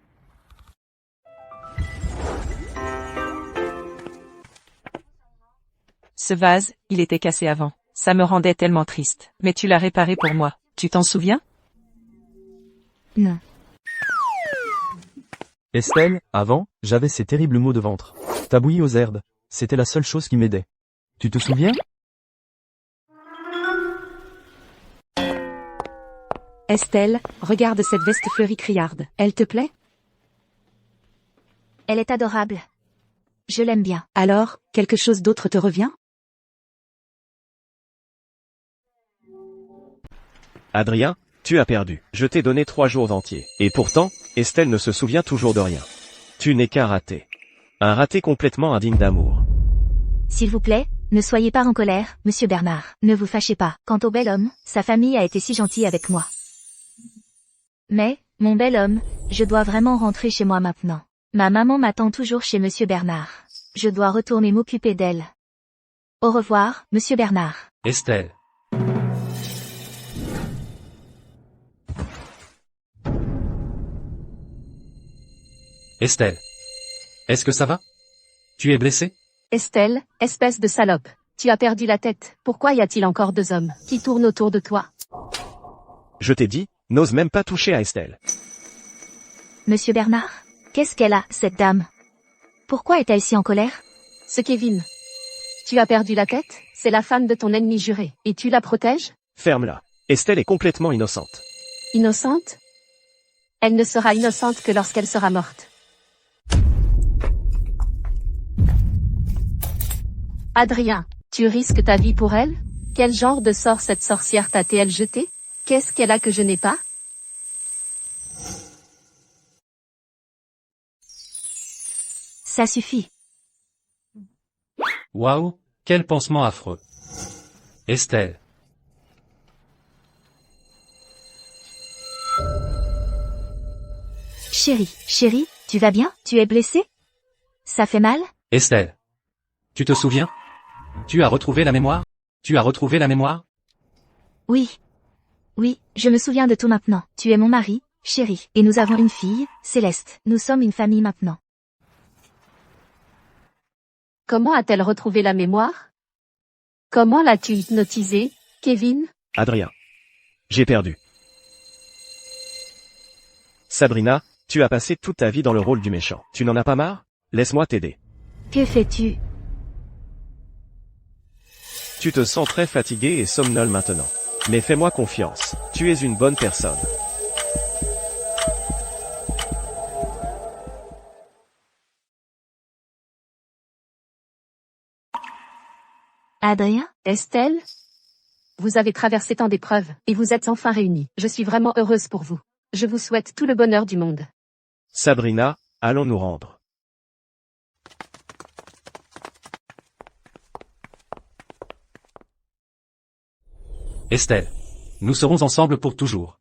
Ce vase, il était cassé avant. Ça me rendait tellement triste. Mais tu l'as réparé pour moi. Tu t'en souviens? Non. Estelle, avant, j'avais ces terribles maux de ventre. T'as bouilli aux herbes. C'était la seule chose qui m'aidait. Tu te souviens? Estelle, regarde cette veste fleurie criarde. Elle te plaît? Elle est adorable. Je l'aime bien. Alors, quelque chose d'autre te revient? Adrien, tu as perdu. Je t'ai donné 3 jours entiers. Et pourtant, Estelle ne se souvient toujours de rien. Tu n'es qu'un raté. Un raté complètement indigne d'amour. S'il vous plaît, ne soyez pas en colère, monsieur Bernard. Ne vous fâchez pas. Quant au bel homme, sa famille a été si gentille avec moi. Mais, mon bel homme, je dois vraiment rentrer chez moi maintenant. Ma maman m'attend toujours chez monsieur Bernard. Je dois retourner m'occuper d'elle. Au revoir, monsieur Bernard. Estelle. Estelle. Est-ce que ça va? Tu es blessée? Estelle, espèce de salope. Tu as perdu la tête. Pourquoi y a-t-il encore 2 hommes qui tournent autour de toi? Je t'ai dit, n'ose même pas toucher à Estelle. Monsieur Bernard, qu'est-ce qu'elle a, cette dame? Pourquoi est-elle si en colère? Ce Kevin. Tu as perdu la tête? C'est la femme de ton ennemi juré. Et tu la protèges? Ferme-la. Estelle est complètement innocente. Innocente? Elle ne sera innocente que lorsqu'elle sera morte. Adrien, tu risques ta vie pour elle? Quel genre de sort cette sorcière t'a-t-elle jeté? Qu'est-ce qu'elle a que je n'ai pas? Ça suffit. Waouh, quel pansement affreux. Estelle. Chérie, tu vas bien? Tu es blessée? Ça fait mal? Estelle. Tu te souviens? Tu as retrouvé la mémoire? Tu as retrouvé la mémoire? Oui, je me souviens de tout maintenant. Tu es mon mari, chérie, et nous avons une fille, Céleste. Nous sommes une famille maintenant. Comment a-t-elle retrouvé la mémoire? Comment l'as-tu hypnotisée, Kevin? Adrien. J'ai perdu. Sabrina, tu as passé toute ta vie dans le rôle du méchant. Tu n'en as pas marre? Laisse-moi t'aider. Que fais-tu? Tu te sens très fatigué et somnole maintenant. Mais fais-moi confiance. Tu es une bonne personne. Adrien? Estelle? Vous avez traversé tant d'épreuves, et vous êtes enfin réunis. Je suis vraiment heureuse pour vous. Je vous souhaite tout le bonheur du monde. Sabrina, allons nous rendre. Estelle. Nous serons ensemble pour toujours.